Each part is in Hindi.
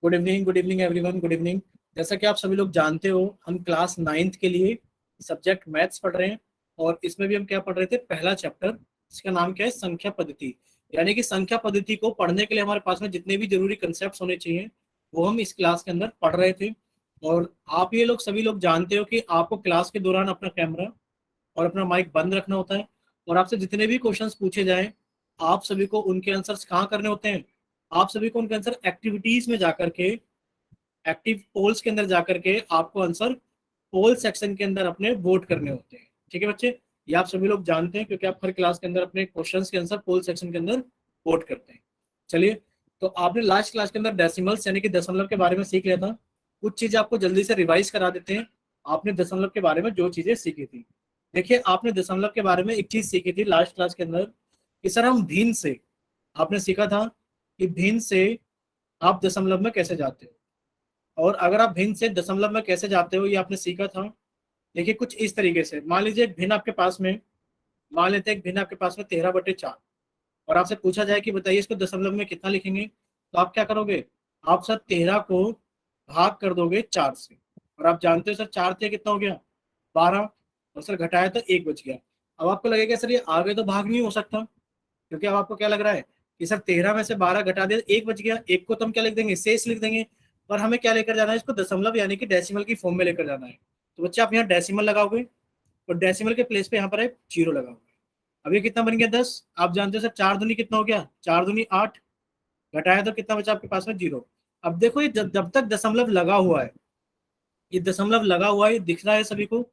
Good evening everyone, good evening. जैसा कि आप सभी लोग जानते हो, हम क्लास 9th के लिए सब्जेक्ट मैथ्स पढ़ रहे हैं और इसमें भी हम क्या पढ़ रहे थे, पहला चैप्टर, इसका नाम क्या है, संख्या पद्धति। यानी कि संख्या पद्धति को पढ़ने के लिए हमारे पास में जितने भी जरूरी कंसेप्ट होने चाहिए वो हम इस क्लास के अंदर पढ़ रहे थे। और आप ये लोग सभी लोग जानते हो कि आपको क्लास के दौरान अपना कैमरा और अपना माइक बंद रखना होता है और आपसे जितने भी क्वेश्चंस पूछे जाएं आप सभी को उनके आंसर्स कहाँ करने होते हैं, आप सभी को उनके आंसर एक्टिविटीज में जाकर के, एक्टिव पोल्स के अंदर जाकर के आपको आंसर पोल सेक्शन के अंदर अपने वोट करने होते हैं। ठीक है बच्चे, ये आप सभी लोग जानते हैं क्योंकि आप हर क्लास के अंदर अपने क्वेश्चंस के आंसर पोल सेक्शन के अंदर वोट करते हैं। चलिए, तो आपने लास्ट क्लास के अंदर डेसिमल्स यानी कि दशमलव के बारे में सीख लिया था। कुछ चीजें आपको जल्दी से रिवाइज करा देते हैं। आपने दशमलव के बारे में जो चीजें सीखी थी, देखिए आपने दशमलव के बारे में एक चीज सीखी थी लास्ट क्लास के अंदर कि सर हम भिन्न से, आपने सीखा था कि भिन्न से आप दशमलव में कैसे जाते हो, और अगर आप भिन्न से दशमलव में कैसे जाते हो ये आपने सीखा था। देखिए कुछ इस तरीके से, मान लीजिए एक भिन्न आपके पास में, मान लेते हैं एक भिन्न आपके पास में 13/4 और आपसे पूछा जाए कि बताइए इसको दशमलव में कितना लिखेंगे, तो आप क्या करोगे, आप सर 13 को भाग कर दोगे 4 से, और आप जानते हो सर 4 से कितना हो गया, 12, और सर घटाया तो 1 बच गया। अब आपको लगेगा सर ये आगे तो भाग नहीं हो सकता, क्योंकि अब आपको क्या लग रहा है कि सर 13 में से 12 घटा दिया 1 बच गया, 1 को तो हम क्या लिख देंगे, शेष लिख देंगे। पर हमें क्या लेकर जाना है, इसको दशमलव यानी कि डेसिमल की फॉर्म में लेकर जाना है। तो बच्चे आप यहाँ डेसिमल लगाओगे और डेसिमल के प्लेस पे यहाँ पर है 0 लगाओगे। अब ये कितना बन गया, 10। आप जानते हो सर 4 दूनी कितना हो गया, 4 दूनी 8, घटाया तो कितना बचा आपके पास में, 0। अब देखो ये जब तक दशमलव लगा हुआ है, ये दशमलव लगा हुआ है, दिख रहा है सभी को,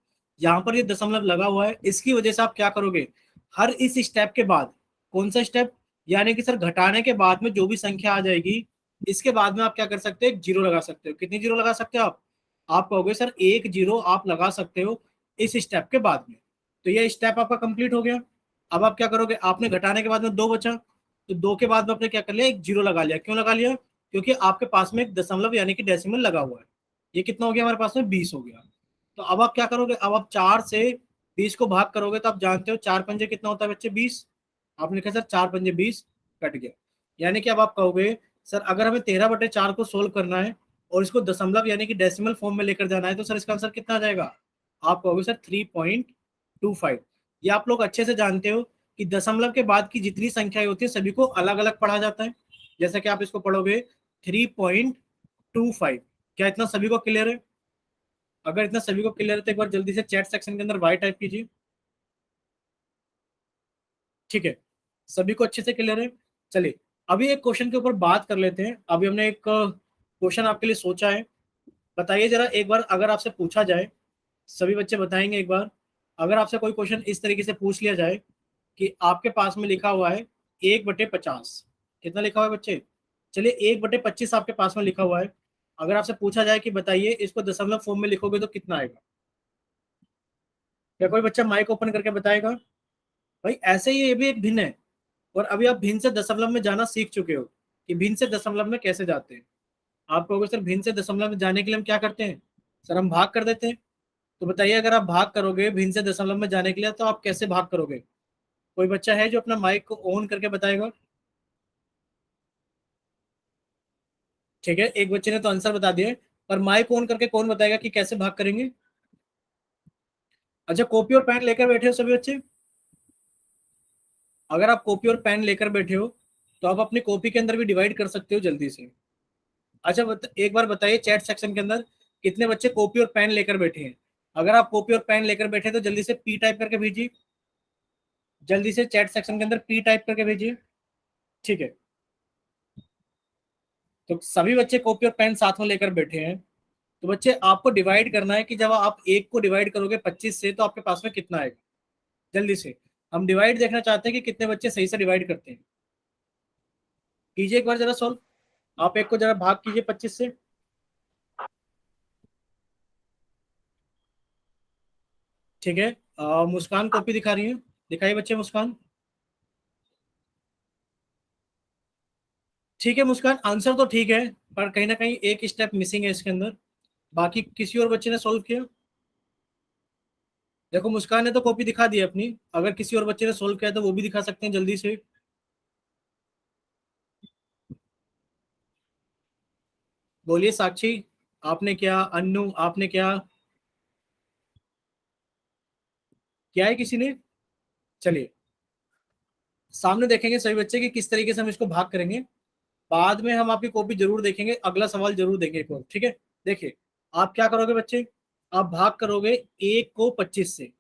यहाँ पर ये दशमलव लगा हुआ है, इसकी वजह से आप क्या करोगे, हर इस स्टेप के बाद, कौन सा स्टेप, यानी कि सर घटाने के बाद में जो भी संख्या आ जाएगी इसके बाद में आप क्या कर सकते हो, 0 लगा सकते हो। कितनी 0 लगा सकते हो आप कहोगे सर 1 0 आप लगा सकते हो इस स्टेप के बाद में। तो ये स्टेप आपका कंप्लीट हो गया। अब आप क्या करोगे, आपने घटाने के बाद में 2 बचा, तो 2 के बाद में आपने क्या कर लिया, 1 0 लगा लिया। क्यों लगा लिया, क्योंकि आपके पास में एक दशमलव यानी कि डेसिमल लगा हुआ है। ये कितना हो गया हमारे पास में, 20 हो गया। तो अब आप क्या करोगे, अब आप 4 से 20 को भाग करोगे तो आप जानते हो 4 पंजे कितना होता है बच्चे, 20। आपने लिखा सर 4 पंजे 20, कट गया। यानी कि अब आप कहोगे सर अगर हमें 13/4 को सोल्व करना है और इसको दशमलव यानी कि डेसिमल फॉर्म में लेकर जाना है तो सर इसका आंसर कितना आ जाएगा, आप कहोगे सर 3.25। ये आप लोग अच्छे से जानते हो कि दशमलव के बाद की जितनी संख्याएं होती है सभी को अलग अलग पढ़ा जाता है। जैसा कि आप इसको पढ़ोगे 3.25। क्या इतना सभी को क्लियर है? अगर इतना सभी को क्लियर है तो एक बार जल्दी से चैट सेक्शन के अंदर वाई टाइप कीजिए। ठीक है, सभी को अच्छे से क्लियर है। चलिए अभी एक क्वेश्चन के ऊपर बात कर लेते हैं। अभी हमने एक क्वेश्चन आपके लिए सोचा है, बताइए जरा एक बार, अगर आपसे पूछा जाए, सभी बच्चे बताएंगे एक बार, अगर आपसे कोई क्वेश्चन इस तरीके से पूछ लिया जाए कि आपके पास में लिखा हुआ है 1/50, कितना लिखा हुआ है बच्चे, चलिए 1/25 आपके पास में लिखा हुआ है। अगर आपसे पूछा जाए कि बताइए इसको दशमलव फॉर्म में लिखोगे तो कितना आएगा, क्या कोई बच्चा माइक ओपन करके बताएगा? भाई ऐसे ही ये भी एक भिन्न है, और अभी आप भिन्न से दशमलव में जाना सीख चुके हो कि भिन्न से दशमलव में कैसे जाते हैं। आप कहोगे सर भिन्न से दशमलव में जाने के लिए हम क्या करते हैं, सर हम भाग कर देते हैं। तो बताइए अगर आप भाग करोगे भिन्न से दशमलव में जाने के लिए तो आप कैसे भाग करोगे? कोई बच्चा है जो अपना माइक को ऑन करके बताएगा? ठीक है, एक बच्चे ने तो आंसर बता दिए, पर माइक ऑन करके कौन बताएगा कि कैसे भाग करेंगे? अच्छा, कॉपी और पेन लेकर बैठे हो सभी बच्चे? अगर आप कॉपी और पेन लेकर बैठे हो तो आप अपनी कॉपी के अंदर भी डिवाइड कर सकते हो जल्दी से। अच्छा एक बार बताइए चैट सेक्शन के अंदर कितने बच्चे कॉपी और पेन लेकर बैठे हैं? अगर आप कॉपी और पेन लेकर बैठे तो जल्दी से पी टाइप करके भेजिए, जल्दी से चैट सेक्शन के अंदर पी टाइप करके भेजिए। ठीक है, तो सभी बच्चे कॉपी और पेन साथ में लेकर बैठे हैं। तो बच्चे आपको डिवाइड करना है कि जब आप 1 को डिवाइड करोगे 25 से तो आपके पास में कितना आएगा। जल्दी से हम डिवाइड देखना चाहते हैं कि कितने बच्चे सही से डिवाइड करते हैं। कीजिए एक बार जरा सॉल्व, आप 1 को जरा भाग कीजिए 25 से। ठीक है, मुस्कान कॉपी दिखा रही है, दिखाइए बच्चे मुस्कान। ठीक है मुस्कान, आंसर तो ठीक है, पर कहीं ना कहीं एक स्टेप मिसिंग है इसके अंदर। बाकी किसी और बच्चे ने सॉल्व किया? देखो मुस्कान ने तो कॉपी दिखा दी है अपनी, अगर किसी और बच्चे ने सॉल्व किया तो वो भी दिखा सकते हैं जल्दी से। बोलिए साक्षी, आपने क्या? अन्नू आपने क्या क्या है किसी ने? चलिए सामने देखेंगे सभी बच्चे कि किस तरीके से हम इसको भाग करेंगे। बाद में हम आपकी कॉपी जरूर देखेंगे, अगला सवाल जरूर देंगे एक और, ठीक है। देखिए आप क्या करोगे बच्चे, आप भाग करोगे एक को 25 से।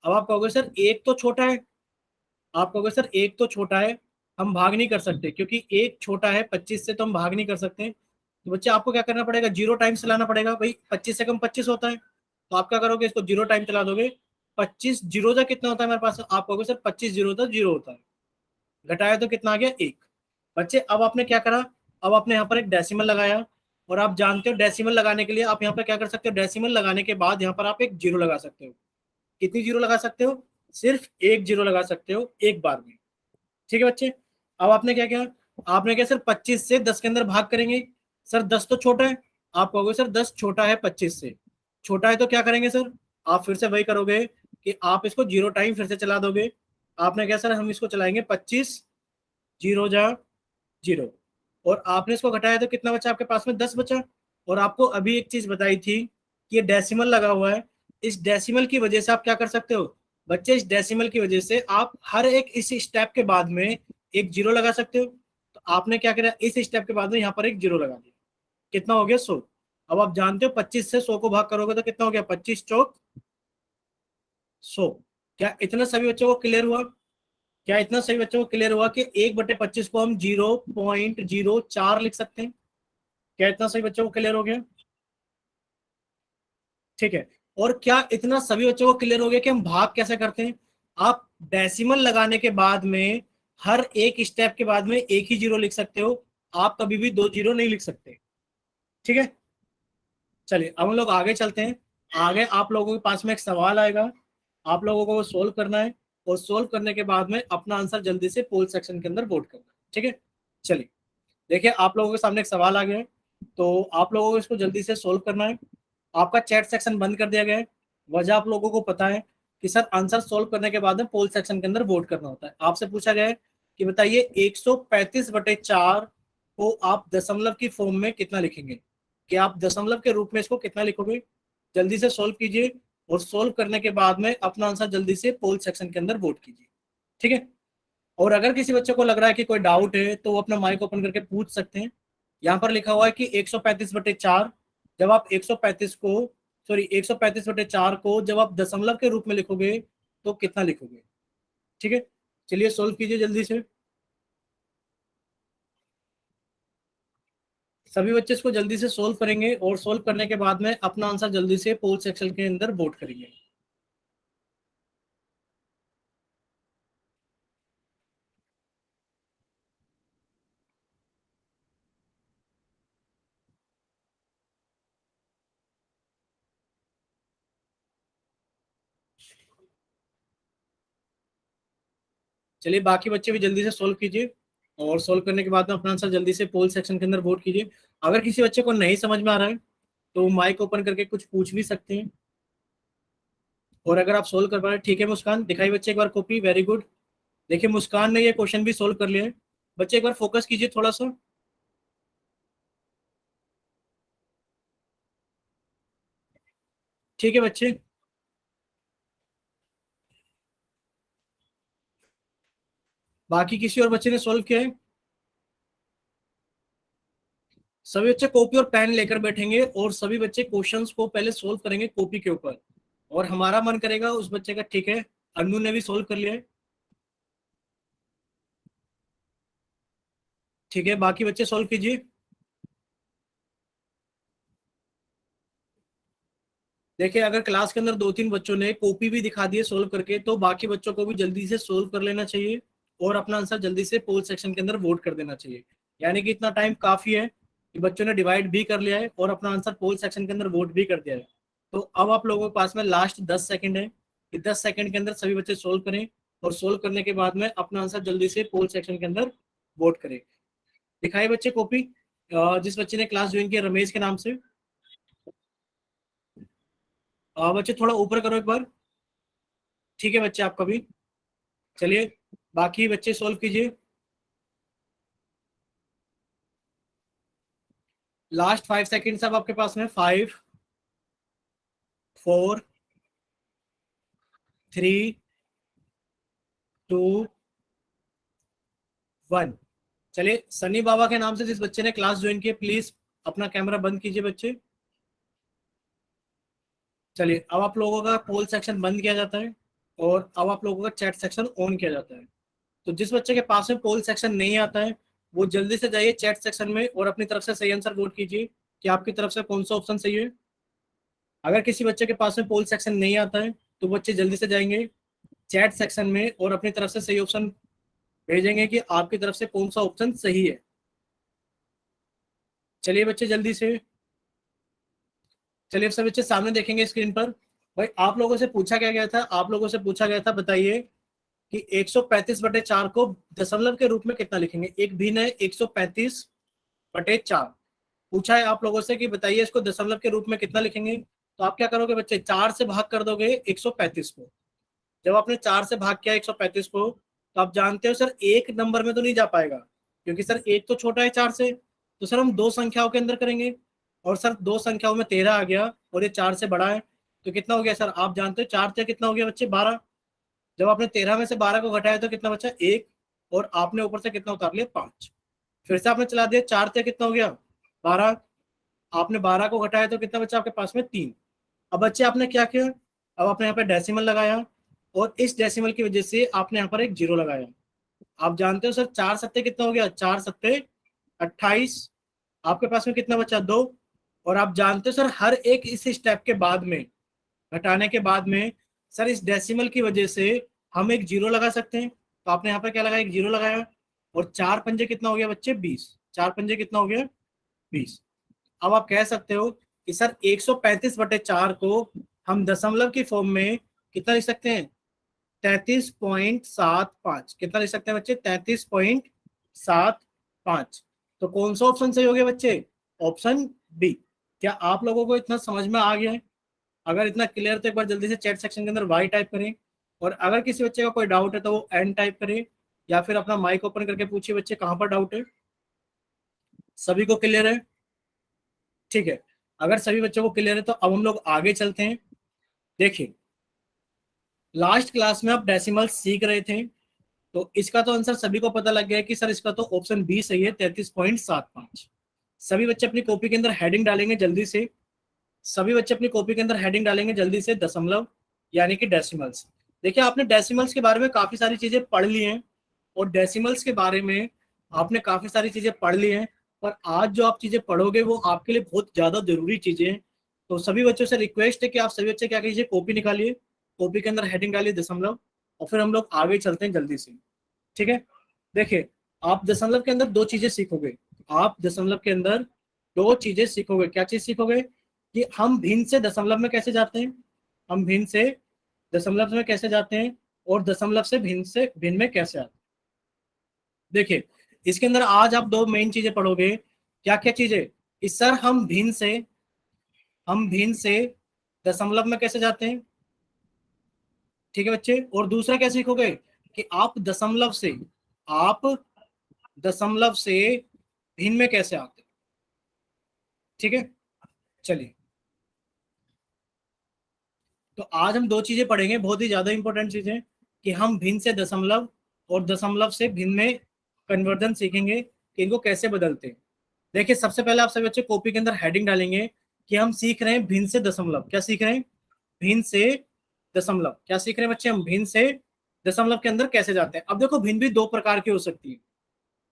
अब आप कहोगे सर एक तो छोटा है, आप कहोगे सर एक तो छोटा है, हम भाग नहीं कर सकते क्योंकि एक छोटा है 25 से, तो हम भाग नहीं कर सकते। तो बच्चे आपको क्या करना पड़ेगा, जीरो टाइम चलाना पड़ेगा भाई, 25 से कम 25 होता है, तो आप क्या करोगे, इसको जीरो टाइम चला दोगे। 25 जीरो जा कितना होता है मेरे पास, आप कहोगे सर 25 जीरो था जीरो होता है, घटाया तो कितना आ गया एक। बच्चे अब आपने क्या करा, अब आपने यहाँ पर एक डेसिमल लगाया, और आप जानते हो डेसिमल लगाने के लिए आप यहाँ पर क्या कर सकते हो, डेसिमल लगाने के बाद यहाँ पर आप एक जीरो लगा सकते हो। कितनी जीरो लगा सकते हो, सिर्फ एक जीरो लगा सकते हो एक बार में, ठीक है बच्चे। अब आपने क्या किया, आपने क्या सर 25 से 10 के अंदर भाग करेंगे, सर 10 तो छोटा है, आप कहोगे सर 10 छोटा है 25 से, छोटा है तो क्या करेंगे सर, आप फिर से वही करोगे कि आप इसको जीरो टाइम फिर से चला दोगे। आपने क्या सर, हम इसको चलाएंगे 25 जीरो जा जीरो, और आपने इसको घटाया तो कितना बचा आपके पास में, 10 बचा। और आपको अभी एक चीज बताई थी कि ये डेसिमल लगा हुआ है, इस डेसिमल की वजह से आप क्या कर सकते हो बच्चे, इस डेसिमल की वजह से आप हर एक इस स्टेप के बाद में एक जीरो लगा सकते हो। तो आपने क्या किया, इस स्टेप के बाद में यहाँ पर एक जीरो लगा दिया, कितना हो गया 100। अब आप जानते हो 25 से 100 को भाग करोगे तो कितना हो गया, 25 चौक 100। क्या इतना सभी बच्चों को क्लियर हुआ, क्या इतना सभी बच्चों को क्लियर हुआ कि 1/25 को हम 0.04 लिख सकते हैं? क्या इतना सभी बच्चों को क्लियर हो गया? ठीक है। और क्या इतना सभी बच्चों को क्लियर हो गया कि हम भाग कैसे करते हैं? आप डेसिमल लगाने के बाद में हर एक स्टेप के बाद में एक ही जीरो लिख सकते हो, आप कभी भी दो जीरो नहीं लिख सकते, ठीक है। चलिए अब हम लोग आगे चलते हैं। आगे आप लोगों के पास में एक सवाल आएगा, आप लोगों को सोल्व करना है, और सोल्व करने के बाद में अपना आंसर जल्दी से पोल सेक्शन के अंदर वोट करना है, ठीक है। चलिए देखिए आप लोगों के सामने एक सवाल आ गया है, तो आप लोगों को इसको जल्दी से सोल्व करना है। आपका चैट सेक्शन बंद कर दिया गया है, वजह आप लोगों को पता है कि सर आंसर सोल्व करने के बाद में पोल सेक्शन के अंदर वोट करना होता है। आपसे पूछा गया है कि बताइए 135/4 को आप दशमलव की फॉर्म में कितना लिखेंगे, कि आप दशमलव के रूप में इसको कितना लिखोगे। जल्दी से सोल्व कीजिए, और सोल्व करने के बाद में अपना आंसर जल्दी से पोल सेक्शन के अंदर वोट कीजिए, ठीक है। और अगर किसी बच्चे को लग रहा है कि कोई डाउट है तो वो अपना माइक ओपन करके पूछ सकते हैं। यहाँ पर लिखा हुआ है कि 135/4, जब आप 135 को, सॉरी 135/4 को जब आप दशमलव के रूप में लिखोगे तो कितना लिखोगे, ठीक है। चलिए सोल्व कीजिए जल्दी से, सभी बच्चे इसको जल्दी से सोल्व करेंगे, और सोल्व करने के बाद में अपना आंसर जल्दी से पोल सेक्शन के अंदर वोट करेंगे। चलिए बाकी बच्चे भी जल्दी से सोल्व कीजिए, और सोल्व करने के बाद में अपना आंसर जल्दी से पोल सेक्शन के अंदर वोट कीजिए। अगर किसी बच्चे को नहीं समझ में आ रहा है तो माइक ओपन करके कुछ पूछ भी सकते हैं, और अगर आप सोल्व कर पा रहे हैं, ठीक है। मुस्कान दिखाई बच्चे एक बार कॉपी, वेरी गुड। देखिए मुस्कान ने ये क्वेश्चन भी सोल्व कर लिया है। बच्चे एक बार फोकस कीजिए थोड़ा सा, ठीक है बच्चे। बाकी किसी और बच्चे ने सोल्व किया है? सभी बच्चे कॉपी और पेन लेकर बैठेंगे, और सभी बच्चे क्वेश्चंस को पहले सोल्व करेंगे कॉपी के ऊपर, और हमारा मन करेगा उस बच्चे का, ठीक है। अन्नू ने भी सोल्व कर लिया है, ठीक है। बाकी बच्चे सोल्व कीजिए। देखिए अगर क्लास के अंदर दो तीन बच्चों ने कॉपी भी दिखा दी है सोल्व करके, तो बाकी बच्चों को भी जल्दी से सोल्व कर लेना चाहिए, और अपना आंसर जल्दी से पोल सेक्शन के अंदर वोट कर देना चाहिए। यानी कि इतना टाइम काफी है कि बच्चों ने डिवाइड भी कर लिया है और अपना आंसर पोल सेक्शन के अंदर वोट भी कर दिया है। तो अब आप लोगों के पास में लास्ट 10 सेकंड है, कि 10 सेकंड के अंदर सभी बच्चे सोल्व करें, और सोल्व करने के बाद में अपना आंसर जल्दी से पोल सेक्शन के अंदर वोट करें। दिखाए बच्चे कॉपी, जिस बच्चे ने क्लास ज्वाइन किया रमेश के नाम से। बच्चे थोड़ा ऊपर करो एक बार, ठीक है बच्चे आपका भी। चलिए बाकी बच्चे सोल्व कीजिए। लास्ट 5 सेकेंड अब आपके पास में 5 4 3 2 1। चलिए, सनी बाबा के नाम से जिस बच्चे ने क्लास ज्वाइन की, प्लीज अपना कैमरा बंद कीजिए बच्चे। चलिए, अब आप लोगों का पोल सेक्शन बंद किया जाता है और अब आप लोगों का चैट सेक्शन ऑन किया जाता है। तो जिस बच्चे के पास में पोल सेक्शन नहीं आता है वो जल्दी से जाइए चैट सेक्शन में और अपनी तरफ से सही आंसर वोट कीजिए कि आपकी तरफ से कौन सा ऑप्शन सही है। अगर किसी बच्चे के पास में पोल सेक्शन नहीं आता है तो बच्चे जल्दी से जाएंगे चैट सेक्शन में और अपनी तरफ से सही ऑप्शन भेजेंगे कि आपकी तरफ से कौन सा ऑप्शन सही है। चलिए बच्चे जल्दी से, चलिए सब बच्चे सामने देखेंगे स्क्रीन पर। भाई आप लोगों से पूछा क्या गया था, आप लोगों से पूछा गया था बताइए कि 135/4 को दशमलव के रूप में कितना लिखेंगे। एक भिन्न है 135/4। पूछा है आप लोगों से कि बताइए इसको दशमलव के रूप में कितना लिखेंगे। तो आप क्या करोगे बच्चे, 4 से भाग कर दोगे 135 को। जब आपने 4 से भाग किया 135 को तो आप जानते हो सर एक नंबर में तो नहीं जा पाएगा क्योंकि सर एक तो छोटा है 4 से। तो सर हम दो संख्याओं के अंदर करेंगे और सर दो संख्याओं में 13 आ गया और ये 4 से बड़ा है। तो कितना हो गया सर, आप जानते हो 4 से कितना हो गया बच्चे, 12। जब आपने 13 में से 12 को घटाया तो कितना बचा, 1। और आपने ऊपर से कितना उतार लिया, 5। फिर से आपने चला दिया, 4 से कितना हो गया, 12। आपने 12 को घटाया तो कितना बचा आपके पास में, 3। अब बच्चे आपने क्या किया, अब आपने यहाँ पे डेसिमल लगाया और इस डेसिमल की वजह से आपने यहाँ पर एक जीरो लगाया। आप जानते हो सर 4 सत्ते कितना हो गया, 4 सत्ते 28। आपके पास में कितना बचा, 2। और आप जानते हो सर हर एक इस स्टेप के बाद में, घटाने के बाद में सर इस डेसिमल की वजह से हम एक जीरो लगा सकते हैं। तो आपने यहाँ पर क्या लगाया, एक जीरो लगाया। और 4 पंजे कितना हो गया बच्चे, 20। 4 पंजे कितना हो गया, 20। अब आप कह सकते हो कि सर 135/4 को हम दशमलव की फॉर्म में कितना लिख सकते हैं, 33.75। कितना लिख सकते हैं बच्चे, 33.75। तो कौन सा ऑप्शन सही हो गया बच्चे, ऑप्शन बी। क्या आप लोगों को इतना समझ में आ गया है? अगर इतना क्लियर तो एक बार जल्दी से चैट सेक्शन के अंदर वाई टाइप करें। और अगर किसी बच्चे का कोई डाउट है तो वो एन टाइप करे या फिर अपना माइक ओपन करके पूछिए बच्चे कहाँ पर डाउट है। सभी को क्लियर है, ठीक है। अगर सभी बच्चों को क्लियर है तो अब हम लोग आगे चलते हैं। देखिए, लास्ट क्लास में आप डेसिमल सीख रहे थे तो इसका तो आंसर सभी को पता लग गया है कि सर इसका तो ऑप्शन बी सही है, 33.75। सभी बच्चे अपनी कॉपी के अंदर हेडिंग डालेंगे जल्दी से। सभी बच्चे अपनी कॉपी के अंदर हेडिंग डालेंगे जल्दी से, दशमलव यानी कि डेसिमल्स। देखिए, आपने डेसिमल्स के बारे में काफी सारी चीजें पढ़ ली हैं और डेसिमल्स के बारे में आपने काफी सारी चीजें पढ़ ली हैं। पर आज जो आप चीजें पढ़ोगे वो आपके लिए बहुत ज्यादा जरूरी चीजें हैं। तो सभी बच्चों से रिक्वेस्ट है कि आप सभी बच्चे क्या कीजिए, कॉपी निकालिए, कॉपी के अंदर हेडिंग डालिए दशमलव, और फिर हम लोग आगे चलते हैं जल्दी से, ठीक है। देखिए, आप दशमलव के अंदर दो चीजें सीखोगे। आप दशमलव के अंदर दो चीजें सीखोगे। क्या चीज सीखोगे कि हम भिन्न से दशमलव में कैसे जाते हैं, हम भिन्न से दशमलव में कैसे जाते हैं और दशमलव से भिन्न में कैसे आते हैं। देखिए, इसके अंदर आज आप दो मेन चीजें पढ़ोगे। क्या क्या चीजें, इस सर हम भिन्न से दशमलव में कैसे जाते हैं, ठीक है बच्चे। और दूसरा क्या सीखोगे कि आप दशमलव से भिन्न में कैसे आते हैं, ठीक है। चलिए, तो आज हम दो चीजें पढ़ेंगे, बहुत ही ज्यादा इंपॉर्टेंट चीजें, कि हम भिन्न से दशमलव और दशमलव से भिन्न में कन्वर्जन सीखेंगे कि इनको कैसे बदलते हैं। देखिए, सबसे पहले आप सभी बच्चे कॉपी के अंदर हेडिंग डालेंगे कि हम सीख रहे हैं भिन्न से दशमलव। क्या सीख रहे हैं, भिन्न से दशमलव। क्या सीख रहे हैं बच्चे, हम भिन्न से दशमलव के अंदर कैसे जाते हैं। अब देखो, भिन्न भी दो प्रकार की हो सकती है,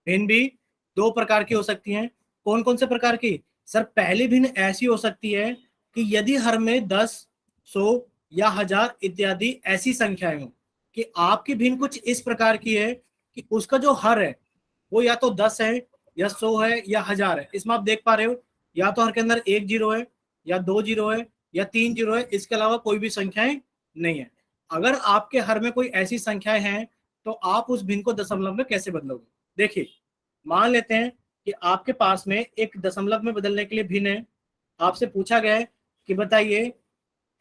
भिन्न भी दो प्रकार की हो सकती हैं। कौन कौन से प्रकार की, सर पहली भिन्न ऐसी हो सकती है कि यदि हर में 10, 100 या 1000 इत्यादि ऐसी संख्याएं हो कि आपकी भिन्न कुछ इस प्रकार की है कि उसका जो हर है वो या तो 10 है या 100 है या 1000 है। इसमें आप देख पा रहे हो या तो हर के अंदर एक जीरो है या दो जीरो है या तीन जीरो है, इसके अलावा कोई भी संख्याएं नहीं है। अगर आपके हर में कोई ऐसी संख्याएं हैं तो आप उस भिन्न को दशमलव में कैसे बदलोगे। देखिए, मान लेते हैं कि आपके पास में एक दशमलव में बदलने के लिए भिन्न है। आपसे पूछा गया है कि बताइए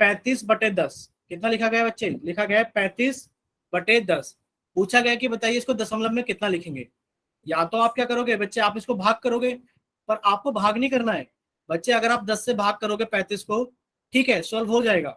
35/10 कितना लिखा गया है बच्चे, लिखा गया है 35/10। पूछा गया कि बताइए इसको दशमलव में कितना लिखेंगे। या तो आप क्या करोगे बच्चे, आप इसको भाग करोगे, पर आपको भाग नहीं करना है बच्चे। अगर आप 10 से भाग करोगे 35 को, ठीक है, सॉल्व हो जाएगा,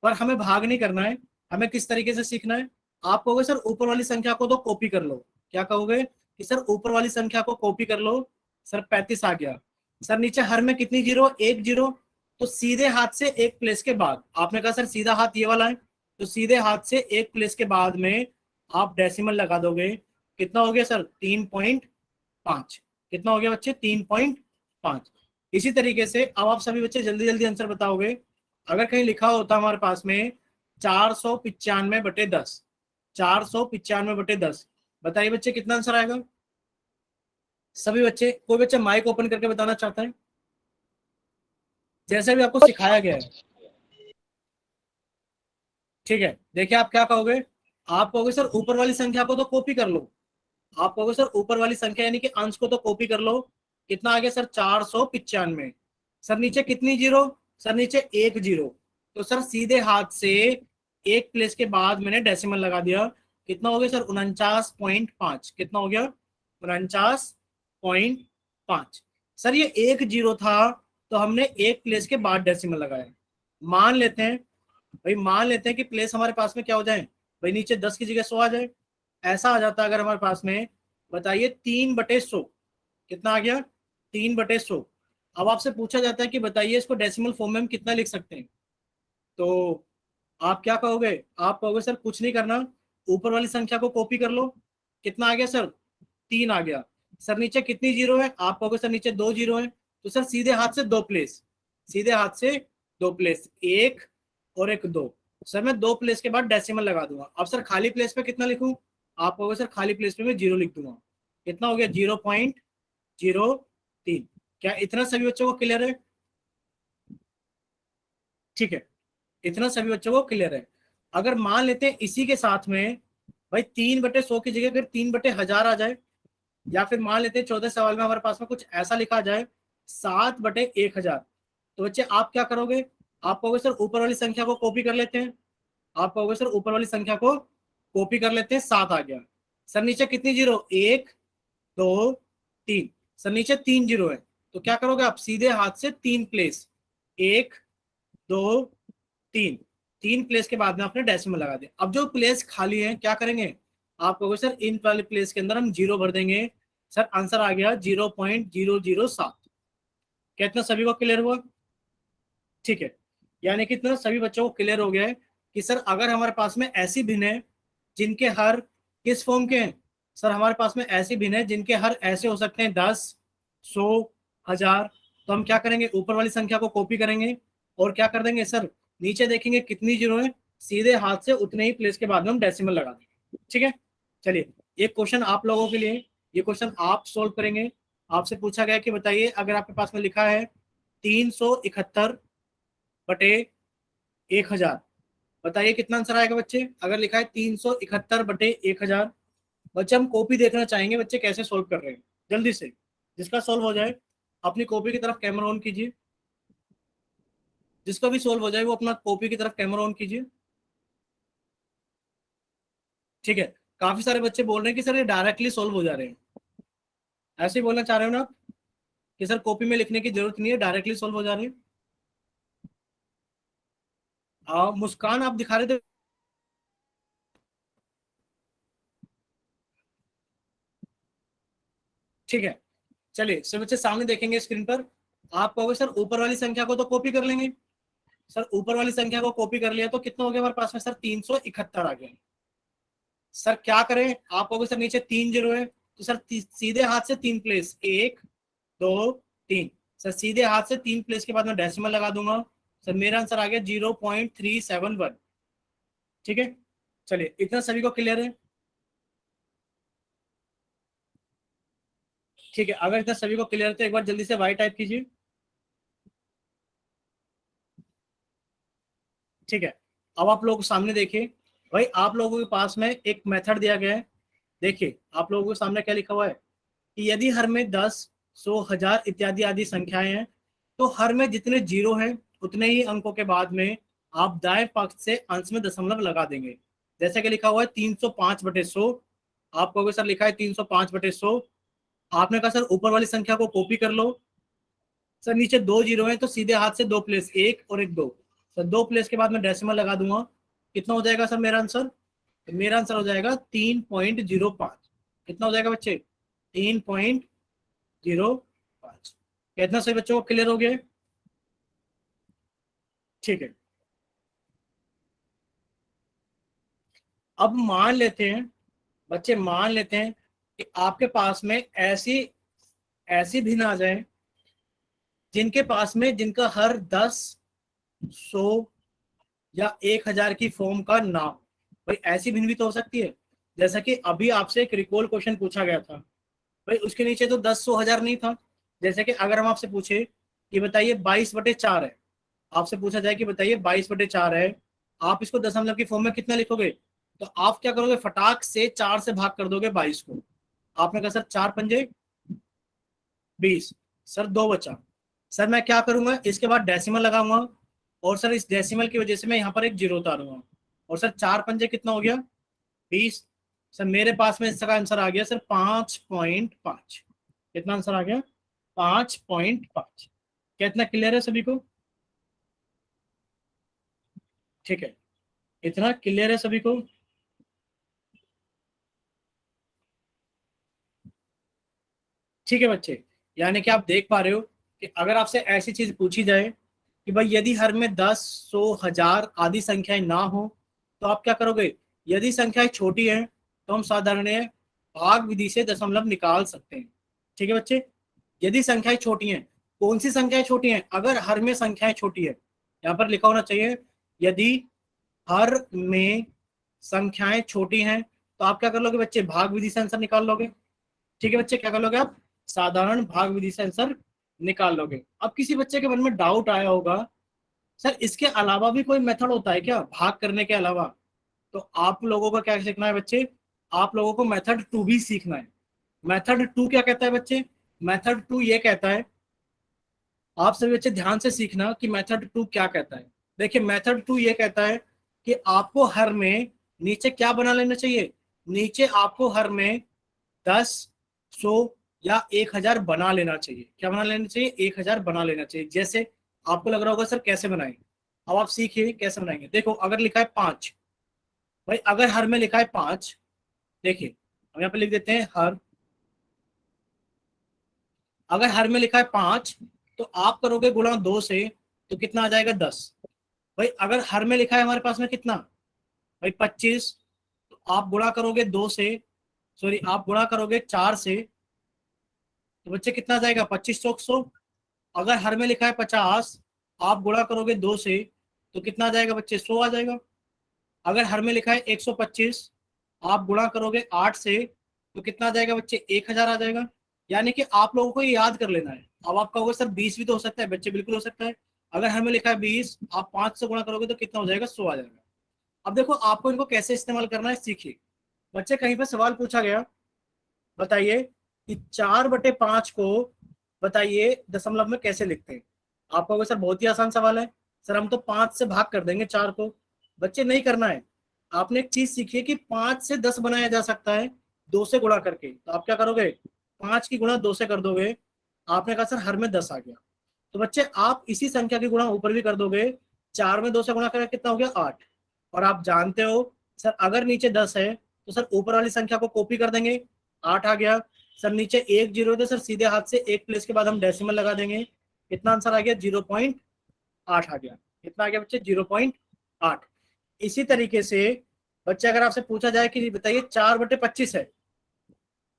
पर हमें भाग नहीं करना है। हमें किस तरीके से सीखना है? आप कहोगे सर ऊपर वाली संख्या को तो कॉपी कर लो। क्या कहोगे कि सर ऊपर वाली संख्या को कॉपी कर लो। सर 35 आ गया। सर नीचे हर में कितनी जीरो? एक जीरो। तो सीधे हाथ से एक प्लेस के बाद, आपने कहा सर सीधा हाथ ये वाला है, तो सीधे हाथ से एक प्लेस के बाद में आप डेसिमल लगा दोगे। कितना हो गया सर? 3.5। कितना हो गया बच्चे? 3.5। इसी तरीके से अब आप सभी बच्चे जल्दी जल्दी आंसर बताओगे। अगर कहीं लिखा होता हमारे पास में 495/10, 495/10, बताइए बच्चे कितना आंसर आएगा? सभी बच्चे, कोई बच्चा माइक ओपन करके बताना चाहता है? जैसे भी आपको सिखाया गया है, ठीक है। देखिए आप क्या कहोगे? आप कहोगे सर ऊपर वाली संख्या को तो कॉपी कर लो। आप कहोगे सर ऊपर वाली संख्या यानी कि अंश को तो कॉपी कर लो। कितना आ गया सर? 495। सर नीचे कितनी जीरो? सर नीचे एक जीरो। तो सर सीधे हाथ से एक प्लेस के बाद मैंने डेसिमल लगा दिया। कितना हो गया सर? 49.5। कितना हो गया? 49.5। सर ये एक जीरो था, तो हमने एक प्लेस के बाद डेसिमल लगाया। मान लेते हैं भाई, मान लेते हैं कि प्लेस हमारे पास में क्या हो जाए भाई, नीचे 10 की जगह 100 आ जाए। ऐसा आ जाता अगर हमारे पास में, बताइए 3/100। कितना आ गया? 3/100। अब आपसे पूछा जाता है कि बताइए इसको डेसिमल फॉर्म में हम कितना लिख सकते हैं, तो आप क्या कहोगे? आप कहोगे सर कुछ नहीं करना, ऊपर वाली संख्या को कॉपी कर लो। कितना आ गया सर? 3 आ गया। सर नीचे कितनी जीरो है? आप कहोगे सर नीचे 2 जीरो है। तो सर सीधे हाथ से दो प्लेस, सीधे हाथ से दो प्लेस, एक और एक दो। सर मैं दो प्लेस के बाद डेसिमल लगा दूंगा। अब सर खाली प्लेस पे कितना लिखूं? आप कहोगे सर खाली प्लेस पे मैं जीरो लिख दूंगा। कितना हो गया? 0.03। क्या इतना सभी बच्चों को क्लियर है? ठीक है, इतना सभी बच्चों को क्लियर है। अगर मान लेते हैं इसी के साथ में भाई 3/100 की जगह फिर 3/1000 आ जाए, या फिर मान लेते हैं 14 सवाल में हमारे पास में कुछ ऐसा लिखा जाए 7/1000, तो बच्चे आप क्या करोगे? आप कहोगे सर ऊपर वाली संख्या को कॉपी कर लेते हैं। आप कहोगे सर ऊपर वाली संख्या को कॉपी कर लेते हैं, 7 आ गया। सर नीचे कितनी जीरो? एक, दो, तीन। सर नीचे 3 जीरो है, तो क्या करोगे आप? सीधे हाथ से 3 प्लेस, एक, दो, तीन। 3 प्लेस के बाद में आपने डेसिमल लगा दिया। अब जो प्लेस खाली है क्या करेंगे? आप कहोगे सर इन वाले प्लेस के अंदर हम जीरो भर देंगे। सर आंसर आ गया 0.007। कितना सभी को क्लियर हुआ? ठीक है, यानी कि इतना सभी बच्चों को क्लियर हो गया है कि सर अगर हमारे पास में ऐसी भिन्न है जिनके हर किस फॉर्म के हैं। सर हमारे पास में ऐसी भिन्न है जिनके हर ऐसे हो सकते हैं 10, 100, 1000। तो हम क्या करेंगे? ऊपर वाली संख्या को कॉपी करेंगे और क्या कर देंगे सर, नीचे देखेंगे कितनी जीरो है, सीधे हाथ से उतने ही प्लेस के बाद में हम डेसिमल लगा देंगे। ठीक है, चलिए एक क्वेश्चन आप लोगों के लिए, ये क्वेश्चन आप सोल्व करेंगे। आपसे पूछा गया कि बताइए अगर आपके पास में लिखा है 371/1000, बताइए कितना आंसर आएगा बच्चे? अगर लिखा है 371/1000, बच्चे हम कॉपी देखना चाहेंगे बच्चे कैसे सोल्व कर रहे हैं। जल्दी से जिसका सोल्व हो जाए अपनी कॉपी की तरफ कैमरा ऑन कीजिए। जिसका भी सोल्व हो जाए वो अपना कॉपी की तरफ कैमरा ऑन कीजिए। ठीक है, काफी सारे बच्चे बोल रहे हैं कि सर ये डायरेक्टली सोल्व हो जा रहे हैं। ऐसे ही बोलना चाह रहे हो ना आप कि सर कॉपी में लिखने की जरूरत नहीं है, डायरेक्टली सोल्व हो जा रहे हैं? मुस्कान आप दिखा रहे थे। ठीक है, चलिए सब बच्चे सामने देखेंगे स्क्रीन पर। आप कहोगे सर ऊपर वाली संख्या को तो कॉपी कर लेंगे। सर ऊपर वाली संख्या को कॉपी कर लिया तो कितना हो गया हमारे पास में? सर 371 आ गया। सर क्या करें? आप कहोगे सर नीचे 3 जीरो है, तो सर सीधे हाथ से 3 प्लेस, एक, दो, तीन। सर सीधे हाथ से 3 प्लेस के बाद में डेसिमल लगा दूंगा। सर मेरा आंसर आ गया 0.371। ठीक है, चलिए इतना सभी को क्लियर है? ठीक है, अगर इतना सभी को क्लियर है तो एक बार जल्दी से वाई टाइप कीजिए। ठीक है, अब आप लोग सामने देखिए। भाई आप लोगों के पास में एक मेथड दिया गया है। देखिए आप लोगों के सामने क्या लिखा हुआ है कि यदि हर में 10, 100, 1000 इत्यादि आदि संख्याएं हैं, तो हर में जितने जीरो हैं उतने ही अंकों के बाद में आप दाएं पक्ष से अंश में दशमलव लगा देंगे। जैसे कि लिखा हुआ है 305/100। आप कहोगे सर लिखा है 305/100, आपने कहा सर ऊपर वाली संख्या को कॉपी कर लो। सर नीचे 2 जीरो है तो सीधे हाथ से 2 प्लेस, 1 और 1 2। सर 2 प्लेस के बाद मैं डेसिमल लगा दूंगा। कितना हो जाएगा सर मेरा आंसर? तो मेरा आंसर हो जाएगा 3.05। कितना हो जाएगा बच्चे? 3.05। कितना सही बच्चों को क्लियर हो गया? ठीक है। अब मान लेते हैं बच्चे, मान लेते हैं कि आपके पास में ऐसी ऐसी भिन्न आ जाए जिनके पास में, जिनका हर 10, 100 या 1000 की फॉर्म का नाम। भाई ऐसी भिन्न भी तो हो सकती है। जैसा कि अभी आपसे एक रिकॉल क्वेश्चन पूछा गया था, भाई उसके नीचे तो 10, 100, 1000 नहीं था। जैसे कि अगर हम आपसे पूछे कि बताइए 22/4 है, आपसे पूछा जाए कि बताइए 22/4 है, आप इसको दशमलव की फॉर्म में कितना लिखोगे? तो आप क्या करोगे? फटाक से 4 से भाग कर दोगे 22 को। आपने कहा सर 4 पंजे 20, सर 2 बचा। सर मैं क्या करूंगा, इसके बाद डेसिमल लगाऊंगा, और सर इस डेसिमल की वजह से मैं यहाँ पर एक जीरो उतारूंगा, और सर 4 पंजे कितना हो गया? 20। सर मेरे पास में इसका आंसर आ गया सर 5.5। कितना आंसर आ गया? 5.5। क्या इतना क्लियर है सभी को? ठीक है, इतना क्लियर है सभी को? ठीक है बच्चे, यानी कि आप देख पा रहे हो कि अगर आपसे ऐसी चीज पूछी जाए कि भाई यदि हर में 10, 100, 1000 आदि संख्याएं ना हो तो आप क्या करोगे? यदि संख्याएं छोटी हैं तो हम साधारण भाग विधि से दशमलव निकाल सकते हैं। ठीक है बच्चे, यदि संख्याएं छोटी हैं, कौन सी संख्याएं छोटी हैं? अगर हर में संख्याएं छोटी है, यहाँ पर लिखा होना चाहिए यदि हर में संख्याएं छोटी हैं, तो आप क्या कर लोगे बच्चे? भाग विधि से आंसर निकाल लोगे। ठीक है बच्चे, क्या कर लोगे आप? साधारण भाग विधि से आंसर निकाल लोगे। अब किसी बच्चे के मन में डाउट आया होगा, सर इसके अलावा भी कोई मेथड होता है क्या भाग करने के अलावा? तो आप लोगों को क्या सीखना है बच्चे? आप लोगों को मेथड 2 भी सीखना है। मेथड 2 क्या कहता है बच्चे? मेथड 2 ये कहता है, आप सभी बच्चे ध्यान से सीखना कि मेथड 2 क्या कहता है। देखिए मेथड 2 ये कहता है कि आपको हर में नीचे क्या बना लेना चाहिए? नीचे आपको हर में 10, 100 या 1000 बना लेना चाहिए। क्या बना लेना चाहिए? 1000 बना लेना चाहिए। जैसे आपको लग रहा होगा सर कैसे बनाएं, अब आप सीखिए कैसे बनाएंगे। देखो अगर लिखा है 5, भाई अगर हर में लिखा है 5, देखिए हम यहाँ पे लिख देते हैं हर। अगर हर में लिखा है 5 तो आप करोगे गुणा 2 से, तो कितना आ जाएगा? 10। भाई अगर हर में लिखा है हमारे पास में कितना? भाई 25, तो आप गुणा करोगे 2 से, सॉरी आप गुणा करोगे 4 से, तो बच्चे कितना आ जाएगा? 25 चौक 100। अगर हर में लिखा है 50, आप गुणा करोगे 2 से, तो कितना आ जाएगा बच्चे? 100 आ जाएगा। अगर हर में लिखा है 125, आप गुणा करोगे 8 से, तो कितना आ जाएगा बच्चे? 1000 आ जाएगा। यानी कि आप लोगों को ये याद कर लेना है। अब आप कहोगे सर 20 भी तो हो सकता है बच्चे, बिल्कुल हो सकता है। अगर हमें लिखा है 20, आप 5 से गुणा करोगे तो कितना हो जाएगा? 100 आ जाएगा। अब देखो आपको इनको कैसे इस्तेमाल करना है सीखिए। बच्चे कहीं पर सवाल पूछा गया, बताइए कि 4/5 को बताइए दशमलव में कैसे लिखते हैं? आप कहोगे सर बहुत ही आसान सवाल है, सर हम तो 5 से भाग कर देंगे 4 को। बच्चे नहीं करना है। आपने एक चीज सीखी है कि 5 से 10 बनाया जा सकता है 2 से गुणा करके। तो आप क्या करोगे? 5 की गुणा 2 से कर दोगे। आपने कहा सर हर में 10 आ गया, तो बच्चे आप इसी संख्या की गुणा ऊपर भी कर दोगे। 4 में 2 से गुणा करके कितना हो गया? 8। और आप जानते हो सर अगर नीचे 10 है तो सर ऊपर वाली संख्या को कॉपी कर देंगे, 8 आ गया। सर नीचे 1 जीरो है तो सर सीधे हाथ से 1 प्लेस के बाद हम डेसिमल लगा देंगे। कितना आंसर आ गया? 0.8 आ गया। कितना आ गया बच्चे? 0.8। इसी तरीके से बच्चे अगर आपसे पूछा जाए कि बताइए 4/25 है,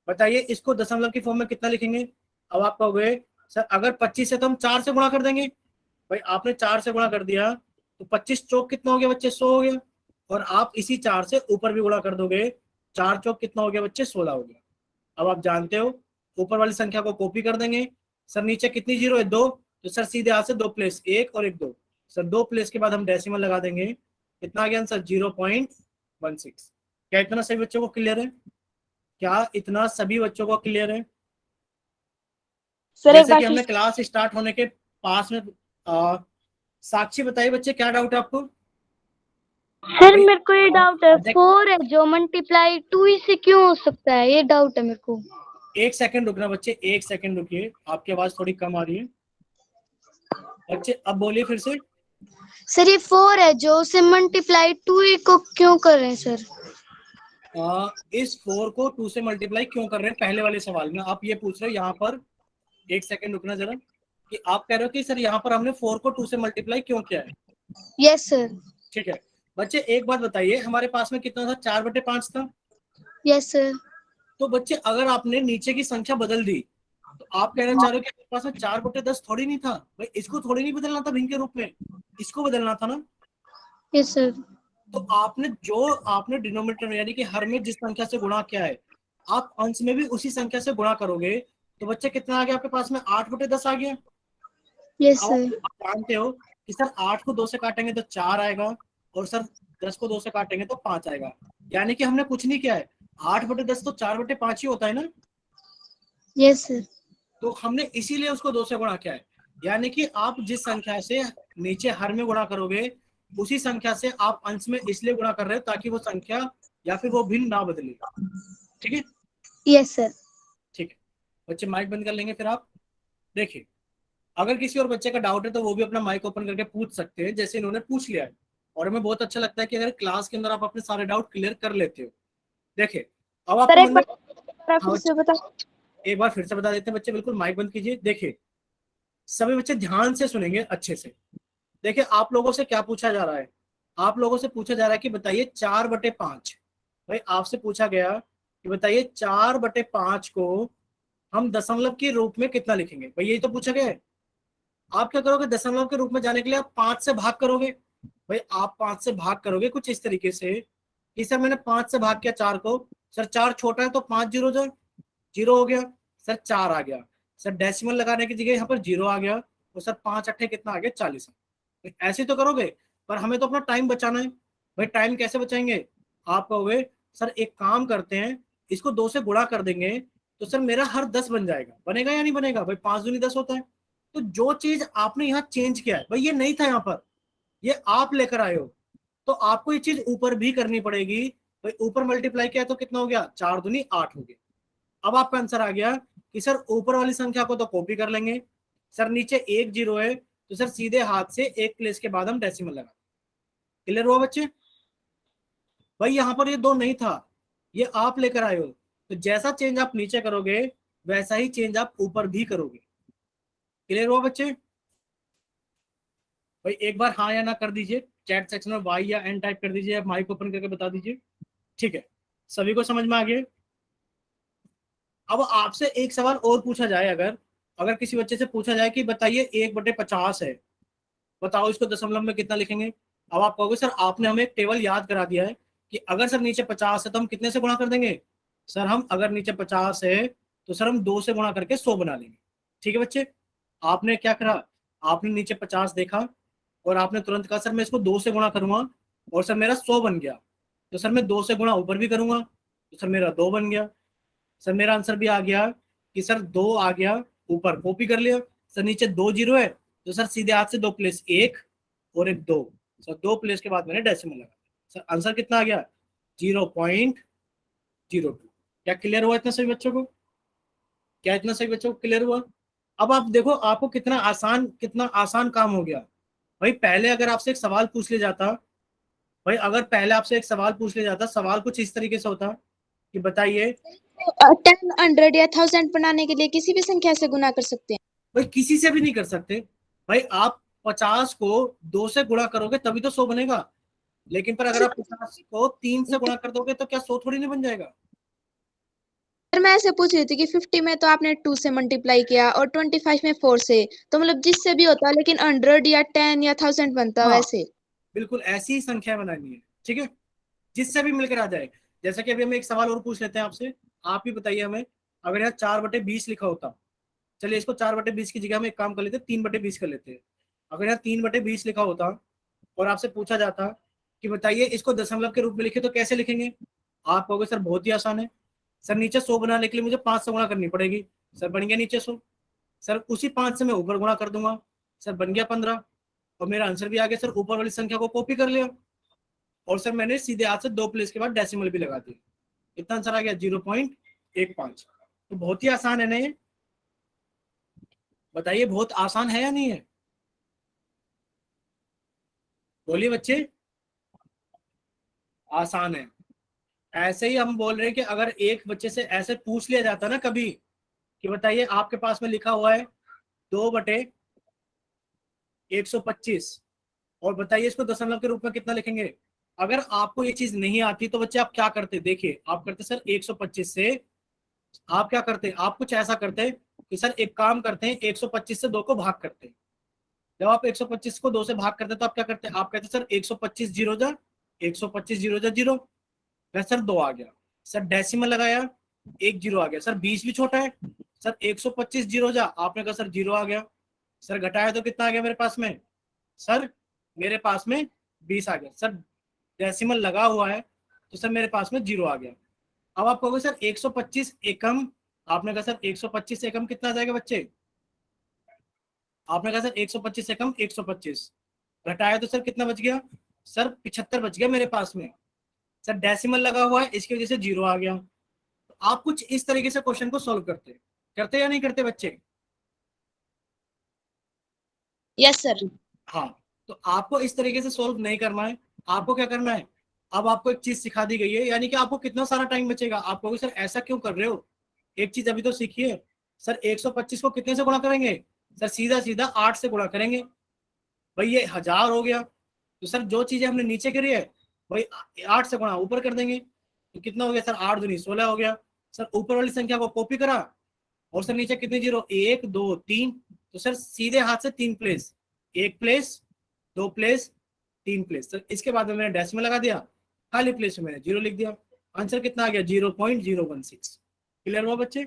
बताइए इसको दशमलव की फॉर्म में कितना लिखेंगे? अब आप कहोगे सर अगर 25 है तो हम 4 से गुणा कर देंगे। भाई आपने 4 से गुणा कर दिया तो 25 चौक कितना हो गया बच्चे? 100 हो गया। और आप इसी 4 से ऊपर भी गुणा कर दोगे, 4 चौक कितना हो गया बच्चे? 16 हो गया। अब आप जानते हो ऊपर वाली संख्या को कॉपी कर देंगे। सर नीचे कितनी जीरो है? 2। तो सर सीधे हाथ से 2 प्लेस, 1 और 1 2। सर 2 प्लेस के बाद हम डेसिमल लगा देंगे। कितना आ गया आंसर? 0.16। क्या इतना सभी बच्चों को क्लियर है? क्या इतना सभी बच्चों को क्लियर है? सर एक जैसे बार कि फिर। हमने क्लास स्टार्ट होने के पास में साक्षी बताइए बच्चे क्या डाउट है आपको? सर भाई मेरे को ये डाउट है, अजय, 4 है जो मल्टीप्लाई 2 से क्यों हो सकता है, ये डाउट है मेरे को। एक सेकंड रुकना बच्चे, एक सेकंड रुकिए, आपकी आवाज थोड़ी कम आ रही है बच्चे, अब बोलिए फिर से। सर ये 4 है जो से मल्टीप्लाई 2 को क्यों कर रहे हैं सर? इस 4 को 2 से मल्टीप्लाई क्यों कर रहे हैं, पहले वाले सवाल में आप ये पूछ रहे हो। यहाँ पर एक सेकंड रुकना जरा, कि आप कह रहे हो कि सर यहाँ पर हमने 4 को 2 से मल्टीप्लाई क्यों किया है। Yes sir. ठीक है बच्चे, एक बात बताइए, हमारे पास में कितना था, 4/5 था। Yes sir. तो बच्चे अगर आपने नीचे की संख्या बदल दी, तो आप कहना चाह रहे हो कि आपके पास में 4/10 थोड़ी नहीं था भाई, इसको थोड़ी नहीं बदलना था भिन्न के रूप में, इसको बदलना था ना। Yes sir. तो आपने डिनोमिनेटर यानी कि हर में जिस संख्या से गुणा किया है, आप अंश में भी उसी संख्या से गुणा करोगे। तो बच्चे कितना आ गया आपके पास में, 8/10 आ गया। यस अब सर। आप जानते हो कि सर 8 को 2 से काटेंगे तो 4 आएगा, और सर 10 को 2 से काटेंगे तो 5 आएगा। यानी कि हमने कुछ नहीं किया है, 8/10 तो 4/5 ही होता है ना। Yes sir. तो हमने इसीलिए उसको 2 से गुणा किया है। यानी कि आप जिस संख्या से नीचे हर में गुणा करोगे, उसी संख्या से आप अंश में इसलिए गुणा कर रहे हो ताकि वो संख्या या फिर वो भिन्न ना बदले। ठीक है। Yes sir. ठीक है बच्चे, माइक बंद कर लेंगे फिर आप। देखिए, अगर किसी और बच्चे का डाउट है तो वो भी अपना माइक ओपन करके पूछ सकते हैं, जैसे इन्होंने पूछ लिया है। और हमें बहुत अच्छा लगता है कि अगर क्लास के अंदर आप अपने सारे डाउट क्लियर कर लेते हो। देखिए, अब आपके सर एक मन में, बार हाँ फिर से बता। एक बार फिर से बता देते हैं बच्चे, बिल्कुल माइक बंद कीजिए। देखिए, सभी बच्चे ध्यान से सुनेंगे अच्छे से। देखिए, आप लोगों से क्या पूछा जा रहा है, आप लोगों से पूछा जा रहा है कि बताइए 4/5। भाई आपसे पूछा गया कि बताइए 4/5 को हम दशमलव के रूप में कितना लिखेंगे। भाई यही तो पूछा गया है। आप क्या करोगे, दशमलव के रूप में जाने के लिए आप 5 से भाग करोगे। भाई आप 5 से भाग करोगे कुछ इस तरीके से कि सर मैंने 5 से भाग किया 4 को, सर 4 छोटा है तो 5 जीरो जो 0 हो गया, सर 4 आ गया। सर डेसिमल लगाने की जगह यहाँ पर 0 आ गया, तो सर 5 अट्ठे कितना आ गया, 40। ऐसे तो करोगे, पर हमें तो अपना टाइम बचाना है। भाई टाइम कैसे बचाएंगे, आप कहोगे सर एक काम करते हैं, इसको 2 से गुणा कर देंगे, तो सर मेरा हर 10 बन जाएगा। बनेगा या नहीं बनेगा, भाई 5 दूनी 10 होता है। तो जो चीज आपने यहाँ चेंज किया है, भाई ये नहीं था यहाँ पर, ये आप लेकर आए हो, तो आपको ये चीज ऊपर भी करनी पड़ेगी। भाई ऊपर मल्टीप्लाई किया तो कितना हो गया, 4 दूनी 8 हो गया। अब आपका आंसर आ गया कि सर ऊपर वाली संख्या को तो कॉपी कर लेंगे, सर नीचे 1 0 है, तो सर सीधे हाथ से एक प्लेस के बाद हम डेसिमल लगा। क्लियर हुआ बच्चे। भाई यहाँ पर ये 2 नहीं था, ये आप लेकर आए हो, तो जैसा चेंज आप नीचे करोगे वैसा ही चेंज आप ऊपर भी करोगे। क्लियर हुआ बच्चे। भाई एक बार हाँ या ना कर दीजिए, चैट सेक्शन में वाई या एन टाइप कर दीजिए, आप माइक ओपन करके बता दीजिए। ठीक है, सभी को समझ में आ गया। अब आपसे एक सवाल और पूछा जाए, अगर अगर किसी बच्चे से पूछा जाए कि बताइए 1/50 है, बताओ इसको दशमलव में कितना लिखेंगे। अब आप कहोगे सर आपने हमें एक टेबल याद करा दिया है कि अगर सर नीचे 50 है तो हम कितने से गुणा कर देंगे। सर हम अगर नीचे 50 है तो सर हम 2 से गुणा करके 100 बना लेंगे। ठीक है बच्चे, आपने क्या करा, आपने नीचे 50 देखा और आपने तुरंत कहा सर मैं इसको 2 से गुणा करूंगा, और सर मेरा 100 बन गया। तो सर मैं 2 से गुणा ऊपर भी करूंगा, तो सर मेरा 2 बन गया। सर मेरा आंसर भी आ गया कि सर 2 आ गया, ऊपर कॉपी कर लिया। सर नीचे 2 0 है, तो सर सीधे हाथ से 2 प्लेस 1 और एक 2, सर 2 प्लेस के बाद मैंने डेसिमल लगा। सर आंसर कितना आ गया, 0.02। क्या क्लियर हुआ इतना सभी बच्चों को, क्या इतना सभी बच्चों को क्लियर हुआ। अब आप देखो आपको कितना आसान काम हो गया। भाई पहले अगर आपसे एक सवाल पूछ लिया जाता, भाई अगर पहले आपसे एक सवाल पूछ लिया जाता, सवाल कुछ इस तरीके से होता कि बताइए, 10 100 या 1000 बनाने के लिए किसी भी संख्या से गुना कर सकते हैं। भाई किसी से भी नहीं कर सकते। भाई आप 50 को 2 से गुणा करोगे तभी तो 100 बनेगा, लेकिन पर अगर आप 50 को 3 से गुणा कर दोगे तो क्या 100 थोड़ी नहीं बन जाएगा। सर मैं ऐसे पूछ रही थी कि 50 में तो आपने 2 से मल्टीप्लाई किया और 25 में 4 से, तो मतलब जिससे भी होता, लेकिन 100 या 10 या 1000 बनता हाँ वैसे। बिल्कुल ऐसी ही संख्या बनानी है। ठीक है, जिससे भी मिलकर आ जाए। जैसा कि अभी हम एक सवाल और पूछ लेते हैं आपसे, आप ही बताइए हमें, अगर यहाँ 4/20 लिखा होता, चलिए इसको 4/20 की जगह हम एक काम कर लेते हैं, 3/20 कर लेते हैं। अगर यहाँ 3/20 लिखा होता और आपसे पूछा जाता कि बताइए इसको दशमलव के रूप में लिखे तो कैसे लिखेंगे, आप कहोगे सर बहुत ही आसान है, सर नीचे 100 बनाने के लिए मुझे 5 से गुणा करनी पड़ेगी। सर बन गया नीचे 100, सर उसी 5 से मैं ऊपर गुणा कर दूंगा, सर बन गया 15, और मेरा आंसर भी आ गया। सर ऊपर वाली संख्या को कॉपी कर लिया, और सर मैंने सीधे हाथ से 2 प्लेस के बाद डेसिमल भी लगा दिया। कितना आंसर आ गया, 0.15। तो बहुत ही आसान है ना ये, बताइए बहुत आसान है या नहीं है, बोलिए बच्चे। आसान है। ऐसे ही हम बोल रहे हैं कि अगर एक बच्चे से ऐसे पूछ लिया जाता ना कभी कि बताइए आपके पास में लिखा हुआ है 2/125 और बताइए इसको दशमलव के रूप में कितना लिखेंगे। अगर आपको ये चीज नहीं आती तो बच्चे आप क्या करते, देखिए आप करते सर 125 से, आप क्या करते, आप कुछ ऐसा करते कि सर एक काम करते हैं 125 से 2 को भाग करते हैं। जब आप 125 को 2 से भाग करते तो आप क्या करते, आप कहते सर 125 जीरो जा, 125 जीरो जा जीरो, सर 2 आ गया। सर डेसिमल लगाया, एक जीरो आ गया। सर 20 भी छोटा है। सर 125 जीरो जा, आपने कहा सर जीरो आ गया। सर घटाया तो कितना आ गया मेरे पास में, सर मेरे पास में 20 आ गया। सर डेसिमल लगा हुआ है तो सर मेरे पास में जीरो आ गया। अब आप कहोगे सर 125 एकम, आपने कहा सर 125 एकम कितना आ जाएगा बच्चे, आपने कहा सर 125 एकम 125, घटाया तो सर कितना बच गया, सर 75 बच गया मेरे पास में। सर डेसिमल लगा हुआ है इसकी वजह से जीरो आ गया। तो आप कुछ इस तरीके से क्वेश्चन को सॉल्व करते करते या नहीं करते बच्चे। Yes sir. हाँ, तो आपको इस तरीके से सॉल्व नहीं करना है। आपको क्या करना है, अब आपको एक चीज सिखा दी गई है, यानी कि आपको कितना सारा टाइम बचेगा। आप कहोगे सर ऐसा क्यों कर रहे हो, एक चीज अभी तो सीखिए। सर 125 को कितने से गुणा करेंगे, सर सीधा सीधा 8 से गुणा करेंगे। भाई ये 1000 हो गया, तो सर जो चीजें हमने नीचे करी है वही 8 से गुणा ऊपर कर देंगे। तो कितना हो गया सर, 8 दूनी 16 हो गया। सर ऊपर वाली संख्या को कॉपी करा और सर नीचे कितने जीरो, 1 2 3, तो सर सीधे हाथ से 3 place, 1 place 2 place 3 place. Sir इसके बाद में मैंने डेसिमल लगा दिया, खाली प्लेस में मैंने जीरो लिख दिया। आंसर कितना आ गया, 0.016। क्लियर हुआ बच्चे,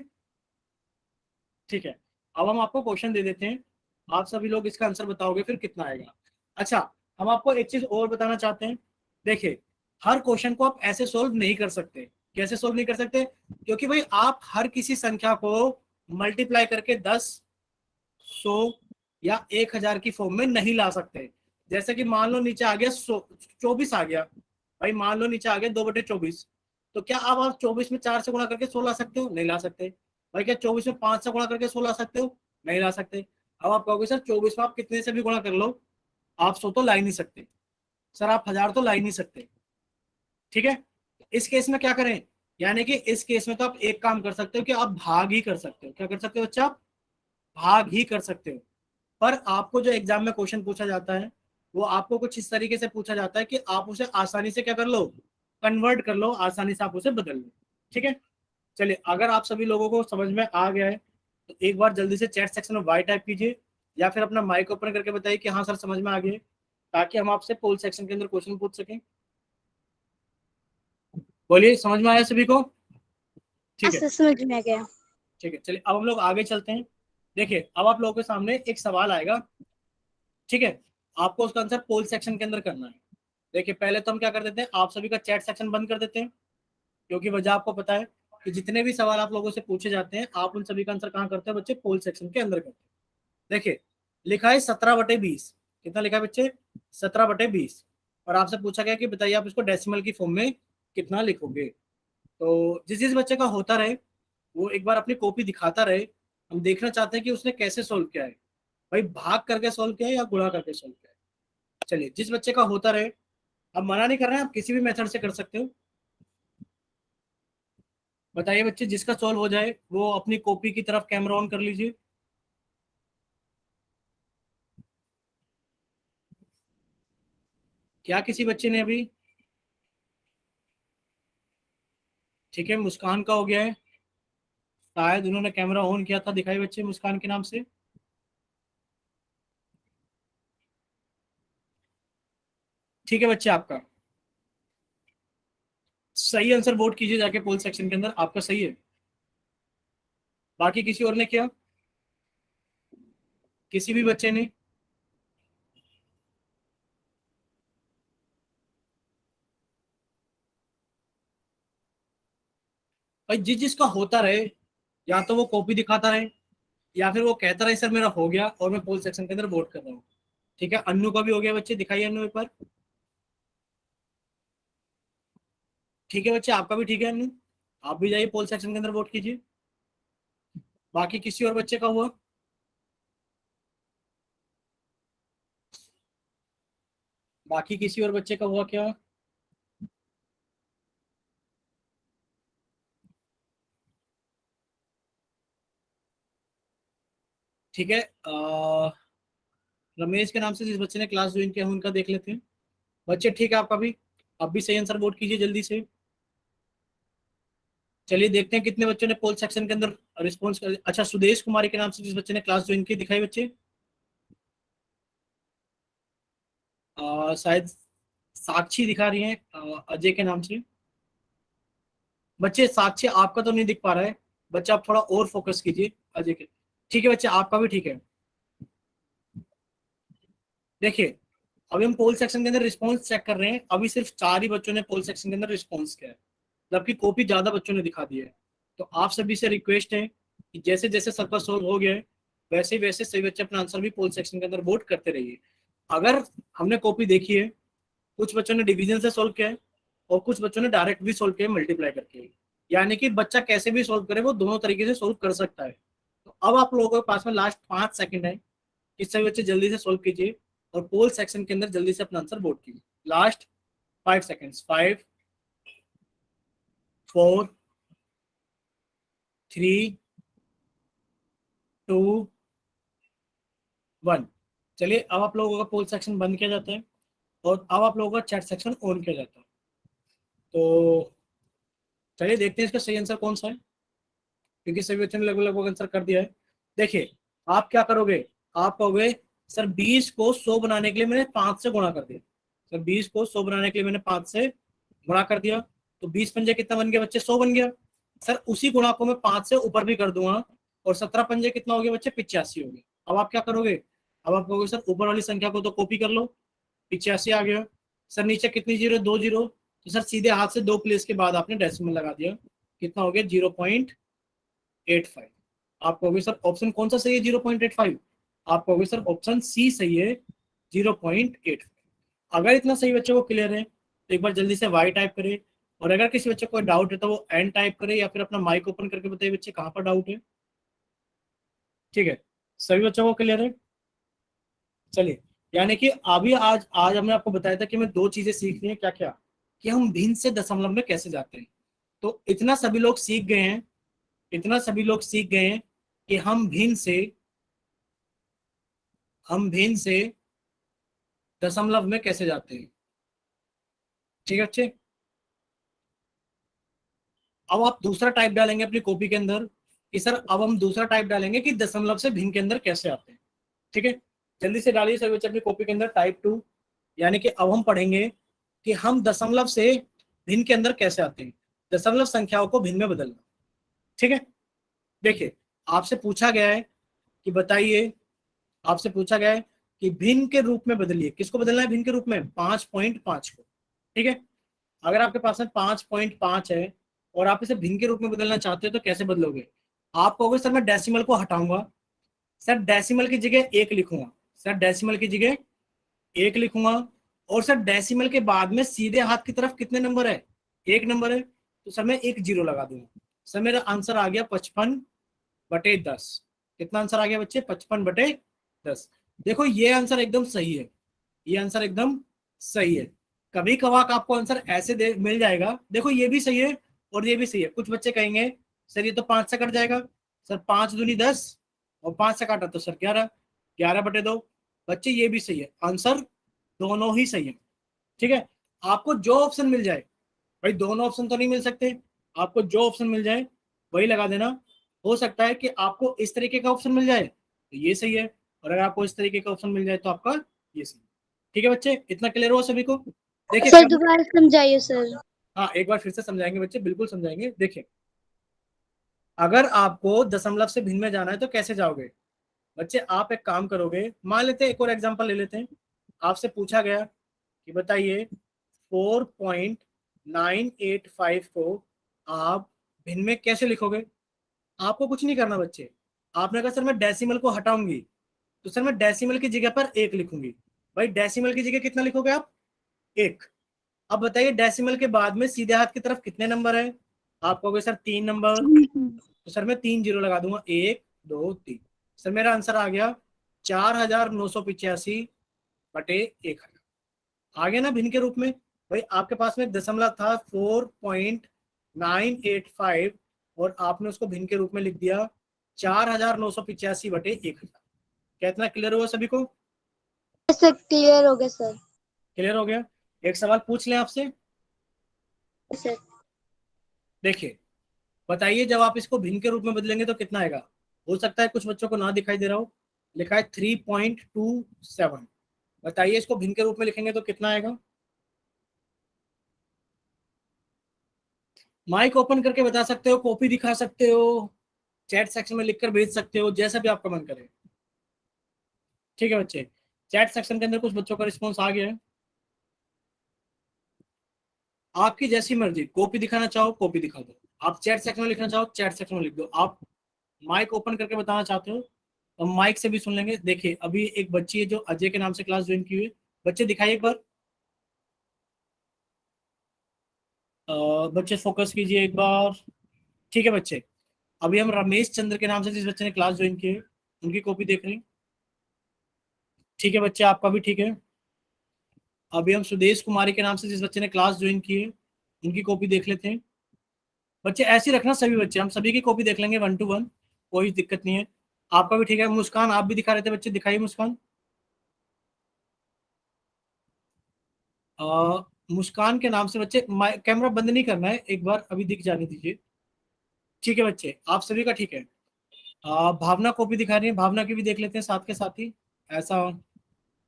ठीक है। अब हम आपको क्वेश्चन दे देते हैं, आप सभी लोग इसका आंसर बताओगे फिर कितना आएगा। अच्छा, हम आपको एक चीज और बताना चाहते हैं। देखिए हर क्वेश्चन को आप ऐसे सोल्व नहीं कर सकते। कैसे सोल्व नहीं कर सकते, क्योंकि भाई आप हर किसी संख्या को मल्टीप्लाई करके 10, 100 या 1000 की फॉर्म में नहीं ला सकते। जैसे कि मान लो नीचे आ गया 24 आ गया, भाई मान लो नीचे आ गया 2/24, तो क्या आप 24 में 4 से गुणा करके 16 ला सकते हो, नहीं ला सकते। भाई क्या 24 में 5 से गुणा करके 16 ला सकते हो, नहीं ला सकते। अब आप कहोगे सर 24 में आप कितने से भी गुणा कर लो, आप 100 तो ला ही नहीं सकते, सर आप 1000 तो ला ही नहीं सकते। ठीक है, इस केस में क्या करें, यानी कि इस केस में तो आप एक काम कर सकते हो कि आप भाग ही कर सकते हो। क्या कर सकते हो बच्चा, आप भाग ही कर सकते हो। पर आपको जो एग्जाम में क्वेश्चन पूछा जाता है वो आपको कुछ इस तरीके से पूछा जाता है कि आप उसे आसानी से क्या कर लो, कन्वर्ट कर लो, आसानी से आप उसे बदल लो। ठीक है, चलिए अगर आप सभी लोगों को समझ में आ गया है तो एक बार जल्दी से चैट सेक्शन में वाई टाइप कीजिए या फिर अपना माइक ओपन करके बताइए कि हाँ सर समझ में आ गया है, ताकि हम आपसे पोल सेक्शन के अंदर क्वेश्चन पूछ सकें। बोलिए समझ में आया सभी को, ठीक है। अच्छा समझ में आ गया। ठीक है, चलिए अब हम लोग आगे चलते हैं। देखिए अब आप लोगों के सामने एक सवाल आएगा, ठीक है, आपको उसका आंसर पोल सेक्शन के अंदर करना है। देखिए पहले तो हम क्या कर देते हैं, आप सभी का चैट सेक्शन बंद कर देते हैं, क्योंकि वजह आपको पता है कि जितने भी सवाल आप लोगों से पूछे जाते हैं आप उन सभी का आंसर कहाँ करते हैं बच्चे, पोल सेक्शन के अंदर करते हैं। देखिए लिखा है 17/20, कितना लिखा है बच्चे, 17/20, और आपसे पूछा गया कि बताइए आप इसको डेसिमल की फॉर्म में कितना लिखोगे। तो जिस जिस बच्चे का होता रहे वो एक बार अपनी कॉपी दिखाता रहे, हम देखना चाहते हैं कि उसने कैसे सोल्व किया है, भाई भाग करके सोल्व किया है या गुणा करके सोल्व किया है। चलिए जिस बच्चे का होता रहे, अब मना नहीं कर रहे हैं, आप किसी भी मेथड से कर सकते हो। बताइए बच्चे जिसका सॉल्व हो जाए वो अपनी कॉपी की तरफ कैमरा ऑन कर लीजिए। क्या किसी बच्चे ने अभी, ठीक है मुस्कान का हो गया है, शायद उन्होंने कैमरा ऑन किया था, दिखाई बच्चे मुस्कान के नाम से। ठीक है बच्चे, आपका सही आंसर वोट कीजिए जाके पोल सेक्शन के अंदर, आपका सही है। बाकी किसी और ने किया, किसी भी बच्चे ने, भाई जिस जिसका होता रहे या तो वो कॉपी दिखाता रहे या फिर वो कहता रहे सर मेरा हो गया और मैं पोल सेक्शन के अंदर वोट कर रहा हूँ। ठीक है, अन्नू का भी हो गया बच्चे, दिखाइए अन्नू एक बार। ठीक है बच्चे, आपका भी ठीक है अन्नू, आप भी जाइए पोल सेक्शन के अंदर वोट कीजिए। बाकी किसी और बच्चे का हुआ? बाकी किसी और बच्चे का हुआ क्या? ठीक है, रमेश के नाम से जिस बच्चे ने क्लास ज्वाइन किया है उनका देख लेते हैं। बच्चे ठीक है आपका भी, अब भी सही आंसर वोट कीजिए जल्दी से। चलिए देखते हैं कितने बच्चों ने पोल सेक्शन के अंदर रिस्पॉन्स कर। अच्छा, सुदेश कुमारी के नाम से जिस बच्चे ने क्लास ज्वाइन की, दिखाई बच्चे। शायद साक्षी दिखा रही है अजय के नाम से। बच्चे साक्षी आपका तो नहीं दिख पा रहा है, बच्चे आप थोड़ा और फोकस कीजिए अजय के। ठीक है बच्चे, आपका भी ठीक है। देखिए, अभी हम पोल सेक्शन के अंदर रिस्पॉन्स चेक कर रहे हैं, अभी सिर्फ 4 ही बच्चों ने पोल सेक्शन के अंदर रिस्पॉन्स किया है, जबकि कॉपी ज्यादा बच्चों ने दिखा दी है। तो आप सभी से रिक्वेस्ट है कि जैसे जैसे सबका सोल्व हो गया है, वैसे वैसे सभी बच्चे अपना आंसर भी पोल सेक्शन के अंदर वोट करते रहिए। अगर हमने कॉपी देखी है, कुछ बच्चों ने डिवीजन से सोल्व किया है और कुछ बच्चों ने डायरेक्ट भी सोल्व किया है मल्टीप्लाई करके, यानी कि बच्चा कैसे भी सोल्व करे वो दोनों तरीके से सोल्व कर सकता है। तो अब आप लोगों के पास में लास्ट 5 सेकंड है कि सभी बच्चे जल्दी से सोल्व कीजिए और पोल सेक्शन के अंदर जल्दी से अपना आंसर वोट कीजिए। Last 5 seconds, 5, 4, 3, 2, 1। चलिए, अब आप लोगों का पोल सेक्शन बंद किया जाता है और अब आप लोगों का चैट सेक्शन ऑन किया जाता है। तो चलिए देखते हैं इसका सही आंसर कौन सा है, क्योंकि सभी बच्चों ने लगभग लगभग आंसर कर दिया है। देखिए, आप क्या करोगे, आप कहोगे सर 20 को 100 बनाने के लिए मैंने 5 से गुणा कर दिया। सर 20 को 100 बनाने के लिए मैंने 5 से गुणा कर दिया, तो 20 पंजे कितना बन गया बच्चे, 100 बन गया। सर उसी गुणा को मैं 5 से ऊपर भी कर दूंगा और 17 पंजे कितना हो गया बच्चे, 85 हो गया। अब आप क्या करोगे, अब आप कहोगे सर ऊपर वाली संख्या को तो कॉपी कर लो, 85 आ गया। सर नीचे कितनी जीरो, 2 जीरो, तो सर सीधे हाथ से 2 प्लेस के बाद आपने डेसिमल लगा दिया, कितना हो गया 0.85। आप कहोगे सर ऑप्शन कौन सा सही है 0.85, आप कहोगे सर ऑप्शन सी सही है 0.85। अगर इतना सही बच्चों को क्लियर है तो एक बार जल्दी से वाई टाइप करें, और अगर किसी बच्चे को डाउट है तो वो एन टाइप करे या फिर अपना माइक ओपन करके बताइए बच्चे कहाँ पर डाउट है। ठीक है, सभी बच्चों को क्लियर है। चलिए, यानी कि अभी आज आज हमने आपको बताया था कि हमें 2 चीजें सीखनी है, क्या क्या, कि हम भिन्न से दशमलव में कैसे जाते हैं। तो इतना सभी लोग सीख गए हैं, इतना सभी लोग सीख गए हैं कि हम भिन्न से दशमलव में कैसे जाते हैं। ठीक है बच्चे, अब आप दूसरा टाइप डालेंगे अपनी कॉपी के अंदर कि सर अब हम दूसरा टाइप डालेंगे कि दशमलव से भिन्न के अंदर कैसे आते हैं। ठीक है, जल्दी से डालिए सभी बच्चे अपनी कॉपी के अंदर टाइप 2, यानी कि अब हम पढ़ेंगे कि हम दशमलव से भिन्न के अंदर कैसे आते हैं, दशमलव संख्याओं को भिन्न में बदलना। ठीक है, देखिए, आपसे पूछा गया है कि बताइए, आपसे पूछा गया है कि भिन्न के रूप में बदलिए, किसको बदलना है भिन्न के रूप में, 5.5 को। ठीक है, अगर आपके पास में 5.5 है और आप इसे भिन्न के रूप में बदलना चाहते हो तो कैसे बदलोगे, आप कहोगे सर मैं डेसिमल को हटाऊंगा, सर डेसिमल की जगह 1 लिखूंगा, सर डेसिमल की जगह 1 लिखूंगा, और सर डेसिमल के बाद में सीधे हाथ की तरफ कितने नंबर है, 1 नंबर है, तो सर मैं 1 जीरो लगा दूंगा। सर मेरा आंसर आ गया 55/10। कितना आंसर आ गया बच्चे, 55/10। देखो ये आंसर एकदम सही है, ये आंसर एकदम सही है। कभी कभार आपको आंसर ऐसे दे मिल जाएगा, देखो ये भी सही है और ये भी सही है। कुछ बच्चे कहेंगे सर ये तो 5 से कट जाएगा, सर 5 दूनी 10 और 5 से काटा तो सर 11, 11/2। बच्चे ये भी सही है, आंसर दोनों ही सही है। ठीक है, आपको जो ऑप्शन मिल जाए, भाई दोनों ऑप्शन तो नहीं मिल सकते, आपको जो ऑप्शन मिल जाए वही लगा देना। हो सकता है कि आपको इस तरीके का ऑप्शन मिल जाए तो ये सही है, और अगर आपको इस तरीके का ऑप्शन मिल जाए तो आपका ये सही है। ठीक है बच्चे, इतना क्लियर हुआ सभी को। देखिए सर दोबारा समझाइए सर। हाँ, एक बार फिर से समझाएंगे बच्चे, बिल्कुल समझाएंगे। देखिए, अगर आपको दशमलव से भिन्न में जाना है तो कैसे जाओगे बच्चे, आप एक काम करोगे, मान लेते हैं एक और एग्जांपल ले लेते हैं। आपसे पूछा गया कि बताइए 4.985 को आप भिन्न में कैसे लिखोगे। आपको कुछ नहीं करना बच्चे, आपने कहा सर मैं डेसिमल को हटाऊंगी, तो सर मैं डेसिमल की जगह पर 1 लिखूंगी। भाई डेसिमल की जगह कितना लिखोगे आप, 1। अब बताइए डेसिमल के बाद में सीधे हाथ की तरफ कितने नंबर है, आप कहोगे सर 3 नंबर, तो सर मैं 3 जीरो लगा दूंगा, 1 2 3। सर मेरा आंसर आ गया 4985 बटे 1000। आ गया ना भिन्न के रूप में। भाई आपके पास में दशमलव था 4.985 और आपने उसको भिन्न के रूप में लिख दिया 4985 बटे 1000। क्या इतना क्लियर हुआ सभी को? सर क्लियर हो गया सर। क्लियर हो गया। एक सवाल पूछ लें आपसे। सर देखिए बताइए, जब आप इसको भिन्न के रूप में बदलेंगे तो कितना आएगा? हो सकता है कुछ बच्चों को ना दिखाई दे रहा हो, लिखा है 3.27। बताइए इसको भिन्न के रूप में लिखेंगे तो कितना आएगा? माइक ओपन करके बता सकते हो, कॉपी दिखा सकते हो, चैट सेक्शन में लिखकर भेज सकते हो, जैसा भी आपका मन करे। ठीक है बच्चे, चैट सेक्शन के अंदर कुछ बच्चों का रिस्पॉन्स आ गया है। आपकी जैसी मर्जी, कॉपी दिखाना चाहो कॉपी दिखा दो, आप चैट सेक्शन में लिखना चाहो चैट सेक्शन में लिख दो, आप माइक ओपन करके बताना चाहते हो तो माइक से भी सुन लेंगे। देखिए अभी एक बच्ची है जो अजय के नाम से क्लास ज्वाइन की हुई है। बच्चे दिखाइए एक बार, बच्चे फोकस कीजिए एक बार। ठीक है बच्चे, अभी हम रमेश चंद्र के नाम से जिस बच्चे ने क्लास ज्वाइन की है उनकी कॉपी देख रहे हैं। ठीक है बच्चे, आपका भी ठीक है। अभी हम सुदेश कुमारी के नाम से जिस बच्चे ने क्लास ज्वाइन की है उनकी कॉपी देख लेते हैं। बच्चे ऐसे ही रखना, सभी बच्चे हम सभी की कॉपी देख लेंगे 1 to 1, कोई दिक्कत नहीं है। आपका भी ठीक है। मुस्कान आप भी दिखा रहे थे बच्चे, दिखाइए मुस्कान। मुस्कान के नाम से बच्चे कैमरा बंद नहीं करना है, एक बार अभी दिख जाने दीजिए। ठीक है बच्चे, आप सभी का ठीक है। भावना कॉपी दिखा रही है, भावना की भी देख लेते हैं साथ के साथ ही। ऐसा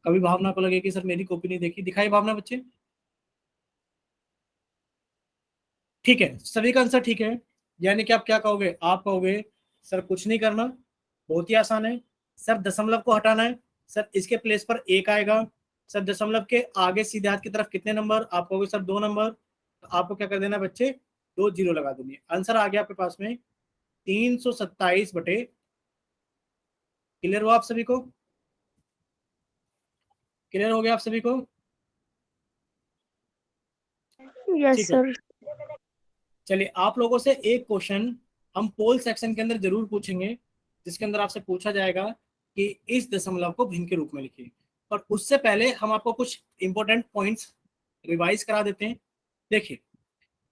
कभी भावना को लगे कि सर मेरी कॉपी नहीं देखी, दिखाई भावना बच्चे। ठीक है, सभी का आंसर ठीक है। यानी कि आप क्या कहोगे? आप कहोगे सर कुछ नहीं करना, बहुत ही आसान है सर, दशमलव को हटाना है। सर इसके प्लेस पर 1 आएगा। सर दशमलव के आगे सीधे हाथ की तरफ कितने नंबर? आप कहोगे सर 2 नंबर। तो आपको क्या कर देना है बच्चे? 2 जीरो लगा देनी। आंसर आ गया आपके पास में 327 बटे। क्लियर हुआ आप सभी को? क्लियर हो गया आप सभी को? यस ठीक है, सर। चलिए आप लोगों से एक क्वेश्चन हम पोल सेक्शन के अंदर जरूर पूछेंगे, जिसके अंदर आपसे पूछा जाएगा कि इस दशमलव को भिन्न के रूप में लिखिए। पर उससे पहले हम आपको कुछ इंपॉर्टेंट पॉइंट्स रिवाइज करा देते हैं। देखिए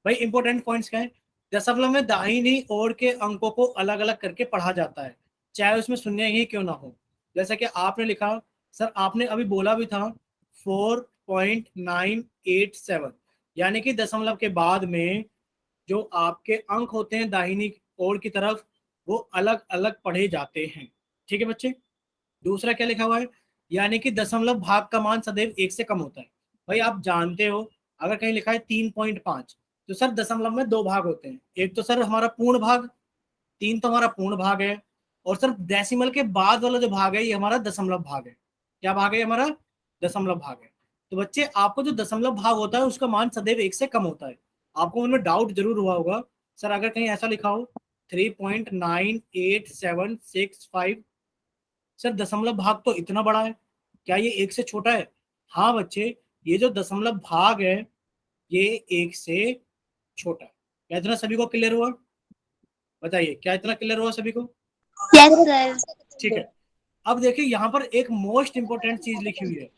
भाई इंपॉर्टेंट पॉइंट्स क्या है? दशमलव में दाहिनी ओर के अंकों को अलग अलग करके पढ़ा जाता है, चाहे उसमें शून्य ही क्यों ना हो। जैसा कि आपने लिखा, सर आपने अभी बोला भी था 4.987, यानी कि दशमलव के बाद में जो आपके अंक होते हैं दाहिनी ओर की तरफ वो अलग अलग पढ़े जाते हैं। ठीक है बच्चे। दूसरा क्या लिखा हुआ है? यानी कि दशमलव भाग का मान सदैव 1 से कम होता है। भाई आप जानते हो, अगर कहीं लिखा है 3.5 तो सर दशमलव में 2 भाग होते हैं। एक तो सर हमारा पूर्ण भाग, 3 तो हमारा पूर्ण भाग है, और सर डेसिमल के बाद वाला जो भाग है ये हमारा दशमलव भाग है। क्या भाग है हमारा? दशमलव भाग है। तो बच्चे आपको जो दशमलव भाग होता है उसका मान सदैव 1 से कम होता है। आपको उनमें डाउट जरूर हुआ होगा, सर अगर कहीं ऐसा लिखा हो 3.98765, सर दशमलव भाग तो इतना बड़ा है, क्या ये 1 से छोटा है? हाँ बच्चे, ये जो दशमलव भाग है ये 1 से छोटा है। क्या इतना सभी को क्लियर हुआ? बताइए, क्या इतना क्लियर हुआ सभी को? Yes sir. ठीक है। अब देखिए यहाँ पर एक मोस्ट इंपोर्टेंट चीज लिखी हुई है।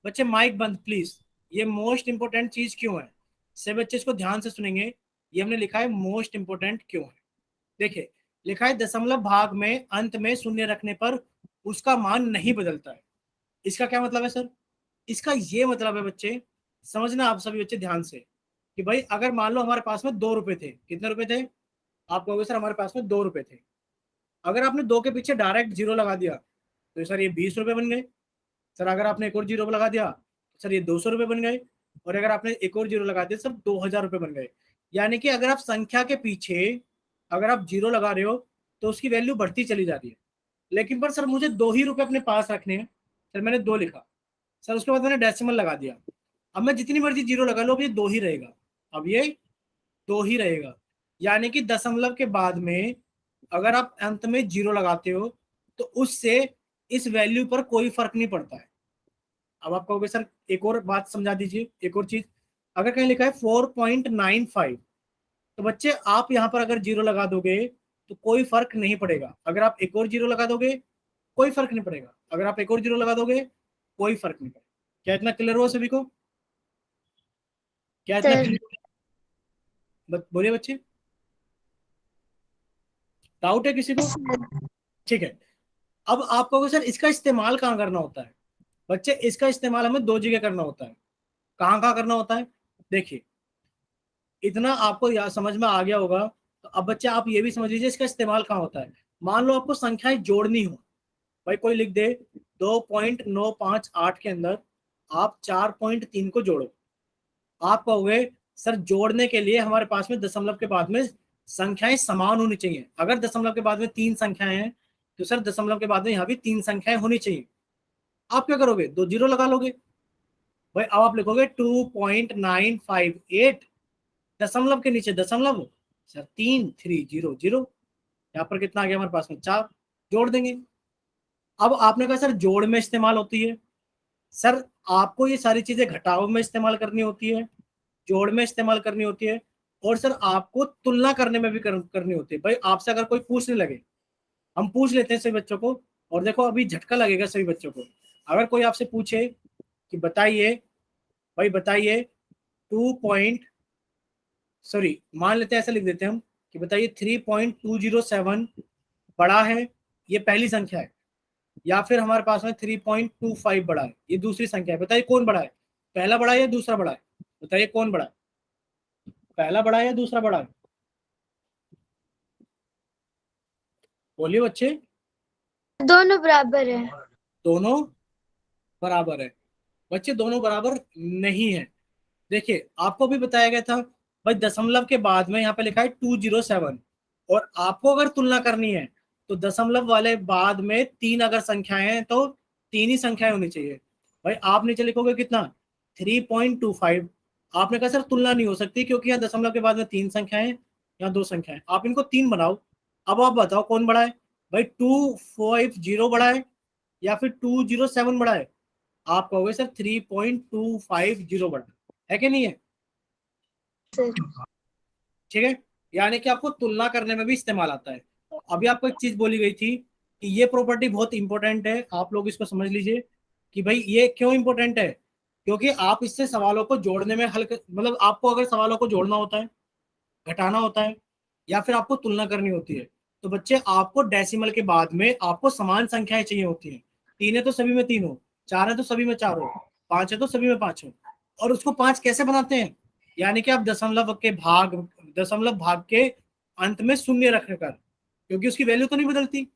बच्चे माइक बंद प्लीज। ये मोस्ट इंपोर्टेंट चीज क्यों है? से बच्चे इसको ध्यान से सुनेंगे। ये हमने लिखा है मोस्ट इंपोर्टेंट क्यों है। देखिए लिखा है दशमलव भाग में अंत में शून्य रखने पर उसका मान नहीं बदलता है। इसका क्या मतलब है सर? इसका ये मतलब है बच्चे, समझना आप सभी बच्चे ध्यान से, कि भाई अगर मान लो हमारे पास में 2 रुपए थे। कितने रुपए थे? आप कहोगे सर हमारे पास में 2 रुपए थे। अगर आपने 2 के पीछे डायरेक्ट जीरो लगा दिया तो सर ये 20 रुपए बन गए। सर अगर आपने एक और जीरो लगा दिया तो सर ये 200 रुपए बन गए। और अगर आपने एक और जीरो लगा दिया सर 2000 रुपए बन गए। यानी कि अगर आप संख्या के पीछे अगर आप जीरो लगा रहे हो तो उसकी वैल्यू बढ़ती चली जा रही है। लेकिन पर सर मुझे 2 ही रुपए अपने पास रखने हैं, सर मैंने 2 लिखा, सर उसके बाद मैंने डेसिमल लगा दिया। अब मैं जितनी मर्जी जीरो लगा लो अब ये 2 ही रहेगा। अब ये 2 ही रहेगा। यानी कि दशमलव के बाद में अगर आप अंत में जीरो लगाते हो तो उससे इस वैल्यू पर कोई फर्क नहीं पड़ता है। अब आप कहोगे सर एक और बात समझा दीजिए, एक और चीज। अगर कहीं लिखा है 4.95 तो बच्चे आप यहाँ पर अगर जीरो लगा दोगे तो कोई फर्क नहीं पड़ेगा। अगर आप एक और जीरो लगा दोगे कोई फर्क नहीं पड़ेगा, अगर आप एक और जीरो लगा दोगे कोई फर्क नहीं पड़ेगा। क्या इतना क्लियर हुआ सभी को? क्या इतना सर क्लियर? बोलिए बच्चे, डाउट है किसी को? ठीक है। अब आप कहोगे सर इसका इस्तेमाल कहाँ करना होता है? बच्चे इसका इस्तेमाल हमें दो जगह करना होता है। कहाँ कहाँ करना होता है? देखिए, इतना आपको समझ में आ गया होगा, तो अब बच्चे आप ये भी समझ लीजिए इसका इस्तेमाल कहाँ होता है। मान लो आपको संख्याएं जोड़नी हो, भाई कोई लिख दे 2.958 के अंदर आप 4.3 को जोड़ो। आप कहोगे सर जोड़ने के लिए हमारे पास में दशमलव के बाद में संख्याएं समान होनी चाहिए। अगर दशमलव के बाद में तीन संख्याएं हैं तो सर दशमलव के बाद में यहाँ भी तीन संख्याएं होनी चाहिए। आप क्या करोगे? दो जीरो लगा लोगे। भाई अब आप लिखोगे 2.958 दशमलव के नीचे दशमलव, सर 3 3 0 0, यहाँ पर कितना आ गया हमारे पास में? 4। जोड़ देंगे। अब आपने कहा सर जोड़ में इस्तेमाल होती है। सर आपको ये सारी चीजें घटाव में इस्तेमाल करनी होती है, जोड़ में इस्तेमाल करनी होती है, और सर आपको तुलना करने में भी करनी होती है। भाई आपसे अगर कोई पूछने लगे, हम पूछ लेते हैं सभी बच्चों को, और देखो अभी झटका लगेगा सभी बच्चों को। अगर कोई आपसे पूछे कि बताइए, भाई बताइए मान लेते हैं ऐसा लिख देते हैं हम कि बताइए 3.207 बड़ा है, ये पहली संख्या है, या फिर हमारे पास में 3.25 बड़ा है, ये दूसरी संख्या है। बताइए कौन बड़ा है? पहला बड़ा है या दूसरा बड़ा है? बताइए कौन बड़ा है? पहला बड़ा है या दूसरा बड़ा है? बोलिए बच्चे। दोनों बराबर है। दोनों बराबर है। बच्चे दोनों बराबर नहीं है। देखिए आपको भी बताया गया था, भाई दशमलव के बाद में यहाँ पे लिखा है 207, और आपको अगर तुलना करनी है तो दशमलव वाले बाद में तीन अगर संख्याएं हैं तो तीन ही संख्याएं होनी चाहिए। भाई आप नीचे लिखोगे कितना? 3.25। आपने कहा सर तुलना नहीं हो सकती क्योंकि यहाँ दशमलव के बाद में तीन संख्याएं हैं, यहाँ दो संख्याएं, आप इनको तीन बनाओ। अब आप बताओ कौन बड़ा है? भाई 250 बड़ा है या फिर 207 बड़ा है? आप कहोगे सर 3.250 बड़ा है कि नहीं है? ठीक है, यानी कि आपको तुलना करने में भी इस्तेमाल आता है। अभी आपको एक चीज बोली गई थी कि ये प्रॉपर्टी बहुत इंपॉर्टेंट है, आप लोग इसको समझ लीजिए कि भाई ये क्यों इंपॉर्टेंट है। क्योंकि आप इससे सवालों को जोड़ने में मतलब आपको अगर सवालों को जोड़ना होता है, घटाना होता है, या फिर आपको तुलना करनी होती है, तो बच्चे आपको डेसिमल के बाद में आपको समान संख्याएं चाहिए होती हैं। तीन है तो सभी में तीन हो, चार है तो सभी में चार हो, पांच है तो सभी में पांच हो। और उसको पांच कैसे बनाते हैं? यानी कि आप दशमलव भाग के अंत में शून्य रखकर, क्योंकि उसकी वैल्यू तो नहीं बदलती।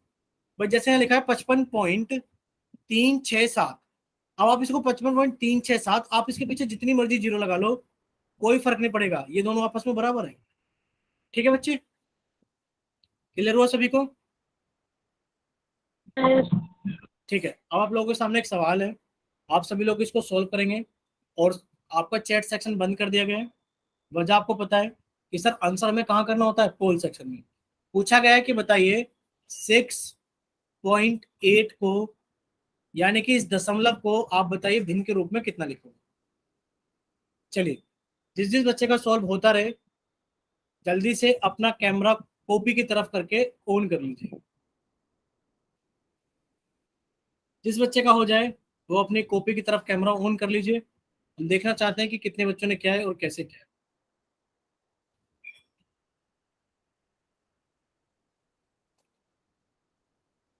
बट जैसे यहाँ लिखा है 55.367, अब आप इसको 55.367, आप इसके पीछे जितनी मर्जी जीरो लगा लो कोई फर्क नहीं पड़ेगा, ये दोनों आपस में बराबर है। ठीक है बच्चे, क्लियर हुआ सभी को? ठीक है, अब आप लोगों के सामने एक सवाल है, आप सभी लोग इसको सोल्व करेंगे, और आपका चैट सेक्शन बंद कर दिया गया है। वजह आपको पता है कि सर आंसर हमें कहाँ करना होता है? पोल सेक्शन में। पूछा गया है कि बताइए 6.8 को, यानी कि इस दशमलव को आप बताइए भिन्न के रूप में कितना लिखोगे। चलिए, जिस जिस बच्चे का सॉल्व होता रहे जल्दी से अपना कैमरा कॉपी की तरफ करके ऑन कर लीजिए। जिस बच्चे का हो जाए वो अपनी कॉपी की तरफ कैमरा ऑन कर लीजिए। हम देखना चाहते हैं कि कितने बच्चों ने क्या है और कैसे किया है।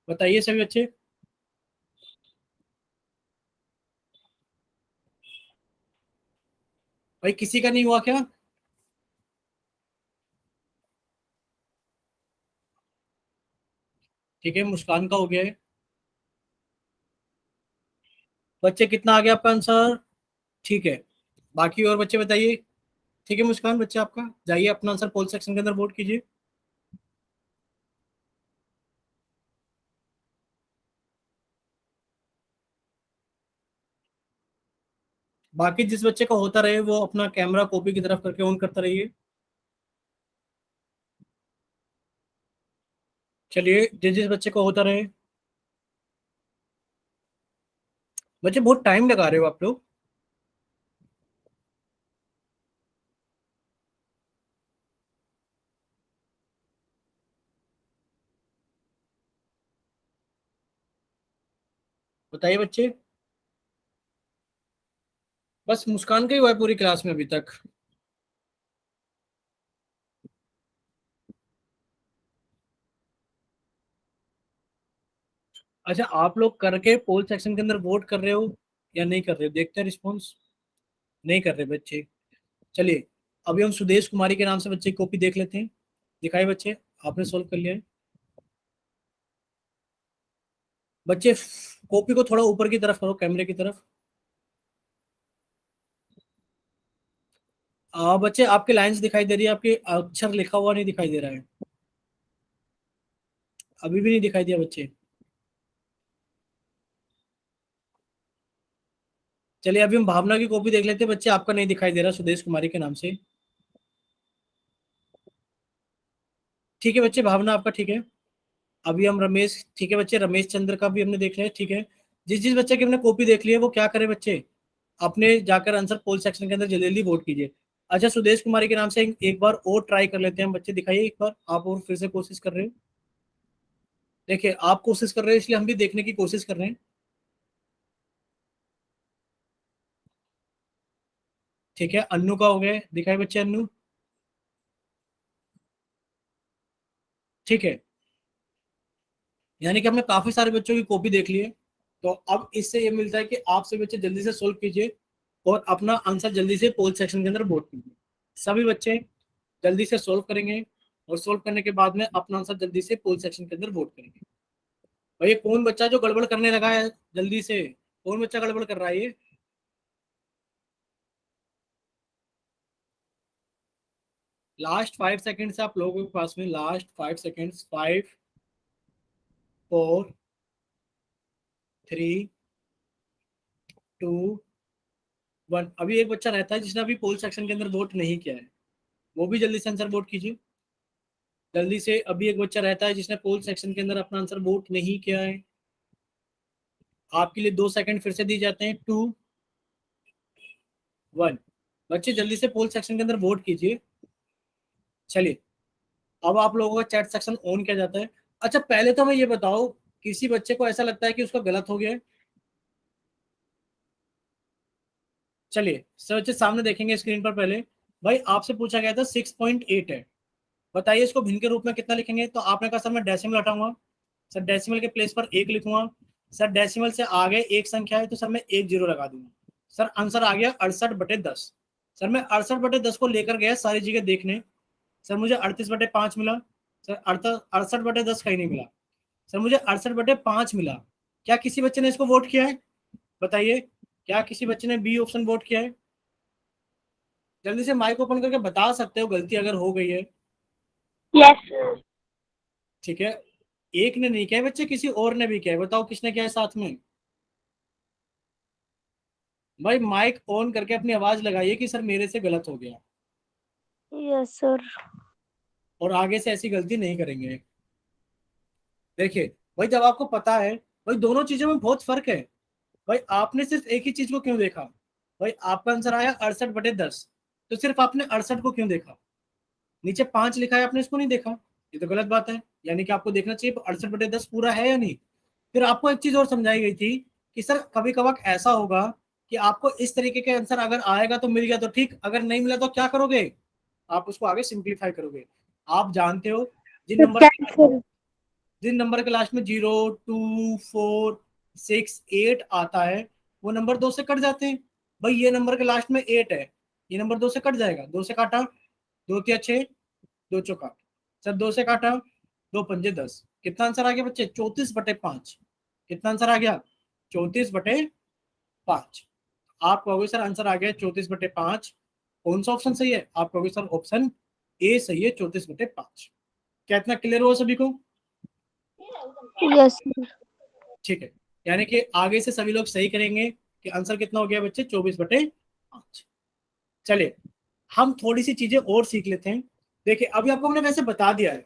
बताइए सभी बच्चे। भाई किसी का नहीं हुआ क्या? ठीक है, मुस्कान का हो गया है। बच्चे कितना आ गया आपका आंसर? ठीक है, बाकी और बच्चे बताइए। ठीक है मुस्कान, बच्चे आपका जाइए अपना आंसर पोल सेक्शन के अंदर वोट कीजिए। बाकी जिस बच्चे का होता रहे वो अपना कैमरा कॉपी की तरफ करके ऑन करता रहिए। चलिए, जिस जिस बच्चे को होता रहे। बच्चे बहुत टाइम लगा रहे हो आप लोग। बताइए बच्चे। बस मुस्कान का ही हुआ है पूरी क्लास में अभी तक। अच्छा, आप लोग करके पोल सेक्शन के अंदर वोट कर रहे हो या नहीं कर रहे हो? देखते हैं रिस्पॉन्स। नहीं कर रहे बच्चे। चलिए, अभी हम सुदेश कुमारी के नाम से बच्चे की कॉपी देख लेते हैं। दिखाए बच्चे, आपने सोल्व कर लिया है? बच्चे कॉपी को थोड़ा ऊपर की तरफ करो, कैमरे की तरफ। बच्चे आपके लाइंस दिखाई दे रही है, आपके अक्षर लिखा हुआ नहीं दिखाई दे रहा है। अभी भी नहीं दिखाई दिया बच्चे। चलिए, अभी हम भावना की कॉपी देख लेते हैं बच्चे। आपका नहीं दिखाई दे रहा सुदेश कुमारी के नाम से। ठीक है बच्चे, भावना आपका ठीक है। अभी हम रमेश, ठीक है बच्चे, रमेश चंद्र का भी हमने देख लिया है, ठीक है। जिस जिस बच्चे की हमने कॉपी देख ली है वो क्या करे बच्चे, अपने जाकर आंसर पोल सेक्शन के अंदर जल्दी जल्दी वोट कीजिए। अच्छा, सुदेश कुमारी के नाम से एक बार और ट्राई कर लेते हैं बच्चे। दिखाइए एक बार, आप और फिर से कोशिश कर रहे हो। देखिए, आप कोशिश कर रहे हो इसलिए हम भी देखने की कोशिश कर रहे हैं। ठीक है, अन्नू का हो गया, दिखाए बच्चे अन्नू। ठीक है, यानी कि हमने काफी सारे बच्चों की कॉपी देख ली है। तो अब इससे ये मिलता है कि आपसे बच्चे जल्दी से सोल्व कीजिए और अपना आंसर जल्दी से पोल सेक्शन के अंदर वोट कीजिए। सभी बच्चे जल्दी से सोल्व करेंगे और सोल्व करने के बाद में अपना आंसर जल्दी से पोल सेक्शन के अंदर वोट करेंगे। भाई, कौन बच्चा जो गड़बड़ करने लगा है जल्दी से? कौन बच्चा गड़बड़ कर रहा है ये? लास्ट 5 सेकेंड से आप लोगों के पास में, लास्ट 5 सेकेंड्स, 5, 4, 3, 2, 1। अभी एक बच्चा रहता है जिसने अभी पोल सेक्शन के अंदर वोट नहीं किया है, वो भी जल्दी से आंसर वोट कीजिए। जल्दी से, अभी एक बच्चा रहता है जिसने पोल सेक्शन के अंदर अपना आंसर वोट नहीं किया है। आपके लिए 2 सेकंड फिर से दिए जाते हैं। 2, 1। बच्चे जल्दी से पोल सेक्शन के अंदर वोट कीजिए। चलिए, अब आप लोगों का चैट सेक्शन ऑन किया जाता है। अच्छा, पहले तो हमें ये बताओ, किसी बच्चे को ऐसा लगता है कि उसका गलत हो गया है? चलिए सर, बच्चे सामने देखेंगे स्क्रीन पर। पहले भाई आपसे पूछा गया था 6.8 है, बताइए इसको भिन्न के रूप में कितना लिखेंगे? तो आपने कहा सर मैं डेसिमल हटाऊंगा। सर डेसिमल के प्लेस पर 1 लिखूंगा। सर डेसिमल से आगे एक संख्या है तो सर मैं 1 0 लगा दूंगा। सर आंसर आ गया 68/10। सर मैं 68/10 को लेकर गया सारी जगह देखने। सर मुझे 38/5 मिला। सर 68/10 कहीं नहीं मिला। सर मुझे 68/5 मिला। क्या किसी बच्चे ने इसको वोट किया है? बताइए, क्या किसी बच्चे ने बी ऑप्शन वोट किया है? जल्दी से माइक ओपन करके बता सकते हो गलती अगर हो गई है। यस। ठीक है, एक ने नहीं किया है बच्चे, किसी और ने भी किया है। बताओ किसने किया है साथ में? भाई माइक ऑन करके अपनी आवाज लगाइए कि सर मेरे से गलत हो गया, यस सर। और आगे से ऐसी गलती नहीं करेंगे। देखिए भाई, जब आपको पता है, भाई दोनों चीजों में बहुत फर्क है। भाई आपने सिर्फ एक ही चीज को क्यों देखा? भाई आपका आंसर आया 68/10, तो सिर्फ आपने 68 को क्यों देखा? नीचे 5 लिखा है, आपने इसको नहीं देखा। ये तो गलत बात है। यानी कि आपको देखना चाहिए 68/10 पूरा है या नहीं। फिर आपको एक चीज और समझाई गई थी कि सर कभी कभार ऐसा होगा कि आपको इस तरीके के आंसर अगर आएगा तो मिल गया तो ठीक, अगर नहीं मिला तो क्या करोगे? आप उसको आगे सिंप्लीफाई करोगे। आप जानते हो, जिन नंबर कैंसिल। जिन नंबर के लास्ट में 0, 2, 4, 6, 8 आता है, वो नंबर 2 से कट जाते हैं। भाई ये नंबर के लास्ट में 8 है, ये नंबर 2 से कट जाएगा। 2 से काटा, 2 × 3 = 6, 2 × 4 = 8। सर 2 से काटा, 2 × 5 = 10। कितना आंसर आ गया बच्चे? 34/5। कितना आंसर आ गया? 34/5। आप कहोगे सर आंसर आ गया 34/5, कौन सा ऑप्शन सही है? आप कहोगे सर ऑप्शन ए सही है, 34/5। क्या इतना क्लियर हुआ सभी को? यस। ठीक है, यानी कि आगे से सभी लोग सही करेंगे कि आंसर कितना हो गया बच्चे? 24/5। चलिए, हम थोड़ी सी चीजें और सीख लेते हैं। देखिए, अभी आपको हमने वैसे बता दिया है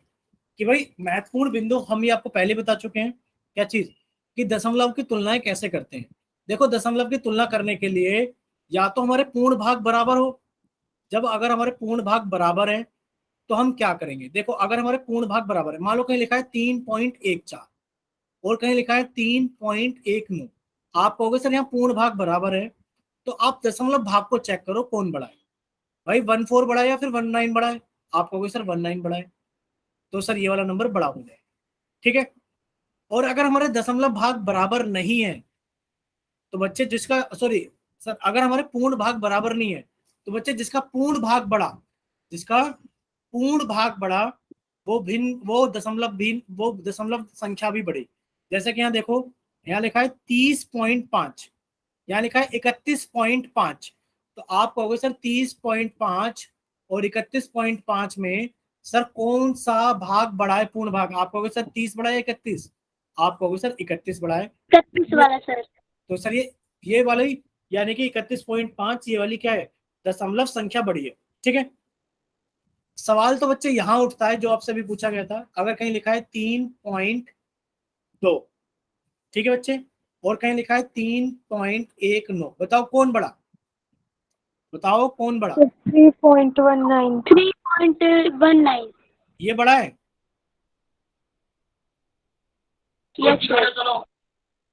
कि भाई महत्वपूर्ण बिंदु हम ये आपको पहले बता चुके हैं। क्या चीज? कि दशमलव की तुलनाएं कैसे करते हैं। देखो, दशमलव की तुलना करने के लिए या तो हमारे पूर्ण भाग बराबर हो। जब अगर हमारे पूर्ण भाग बराबर है तो हम क्या करेंगे? देखो, अगर हमारे पूर्ण भाग बराबर है, मान लो कहीं लिखा है 3.14 और कहीं लिखा है 3.19, आप कहोगे सर यहाँ पूर्ण भाग बराबर है, तो आप दशमलव भाग को चेक करो कौन बड़ा है भाई, 14 बड़ा है या फिर 19 बड़ा है। आप कहोगे सर 19 बड़ा है, तो सर ये वाला नंबर बड़ा हो जाए, ठीक है। और अगर हमारे दशमलव भाग बराबर नहीं है तो बच्चे जिसका सॉरी सर अगर हमारे पूर्ण भाग बराबर नहीं है तो बच्चे जिसका पूर्ण भाग बड़ा, जिसका पूर्ण भाग बड़ा वो दशमलव संख्या भी बड़ी। जैसे कि यहाँ देखो, यहाँ लिखा है 30.5, यहाँ लिखा है 31.5, तो आप कहोगे सर 30.5 और 31.5 में सर कौन सा भाग बड़ा है पूर्ण भाग। आप कहोगे सर 30 बड़ा है 31, आप कहोगे सर 31 बड़ा है। 31 वाला सर। तो सर ये वाली यानी कि 31.5 ये वाली क्या है, दशमलव संख्या बड़ी है, ठीक है। सवाल तो बच्चे यहां उठता है जो आपसे भी पूछा गया था, अगर कहीं लिखा है 3.2, ठीक है बच्चे, और कहीं लिखा है 3.19, बताओ कौन बड़ा, बताओ कौन बड़ा। 3.19। 3.19 ये बड़ा है। Yes sir.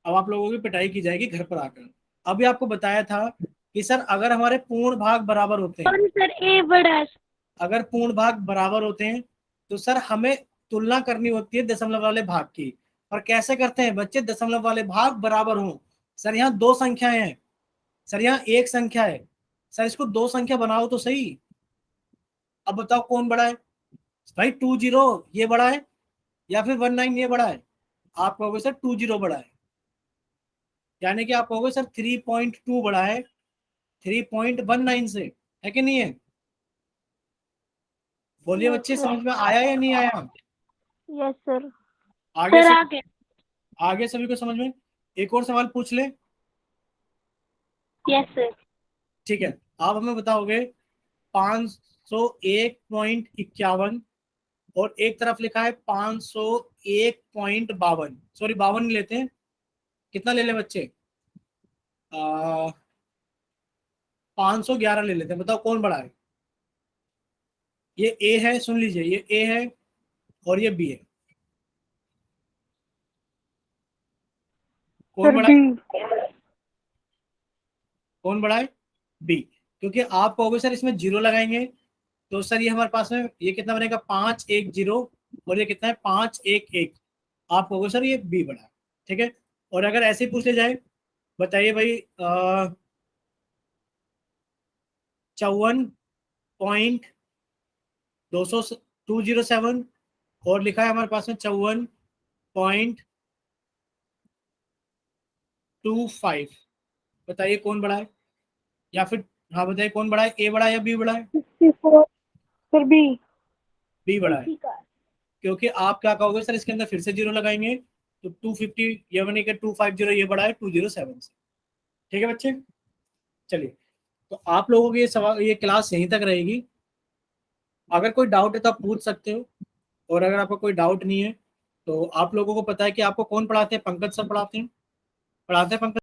अब आप लोगों की पिटाई की जाएगी घर पर आकर। अभी आपको बताया था कि सर अगर हमारे पूर्ण भाग बराबर होते हैं, और सर ए बड़ा है। अगर पूर्ण भाग बराबर होते हैं तो सर हमें तुलना करनी होती है दशमलव वाले भाग की। और कैसे करते हैं बच्चे, दशमलव वाले भाग बराबर हों। सर यहाँ दो संख्याएं हैं, सर यहाँ एक संख्या है, सर इसको दो संख्या बनाओ तो सही। अब बताओ कौन बड़ा है भाई, 20 ये बड़ा है या फिर 19 ये बड़ा है। आप कहोगे सर 20 बड़ा है, यानी कि आप कहोगे सर 3.2 बड़ा है 3.19 से, है कि नहीं है। बोलिए बच्चे, समझ में आया या नहीं आया। Yes sir. आगे सर से आगे। आगे सभी को समझ में। एक और सवाल पूछ ले। Yes sir. ठीक है, आप हमें बताओगे 501.51 और एक तरफ लिखा है 501.52, सॉरी 52 नहीं लेते हैं, कितना ले लें बच्चे, 511 ले लेते हैं। बताओ कौन बड़ा है। ये ए है, सुन लीजिए, ये ए है और ये बी है, कौन बड़ा है, कौन बड़ा है, बी। क्योंकि आप कहोगे सर इसमें जीरो लगाएंगे तो सर ये हमारे पास में ये कितना बनेगा 510 और ये कितना है 511, आप कहोगे सर ये बी बड़ा है, ठीक है। और अगर ऐसे ही पूछ ले जाए, बताइए भाई 54.207 और लिखा है हमारे पास में 54.25, बताइए कौन बड़ा है। या फिर हाँ बताइए कौन बड़ा है, ए बड़ा है या बी बड़ा है। 64 सर बी। बी बड़ा है, क्योंकि आप क्या कहोगे सर इसके अंदर फिर से जीरो लगाएंगे तो 250 ये बनेगा 250, ये बड़ा है 207 से, ठीक है बच्चे। चलिए, तो आप लोगों की ये सवाल ये क्लास यहीं तक रहेगी। अगर कोई डाउट है तो आप पूछ सकते हो, और अगर आपको कोई डाउट नहीं है तो आप लोगों को पता है कि आपको कौन पढ़ाते हैं, पंकज सर पढ़ाते हैं, पंकज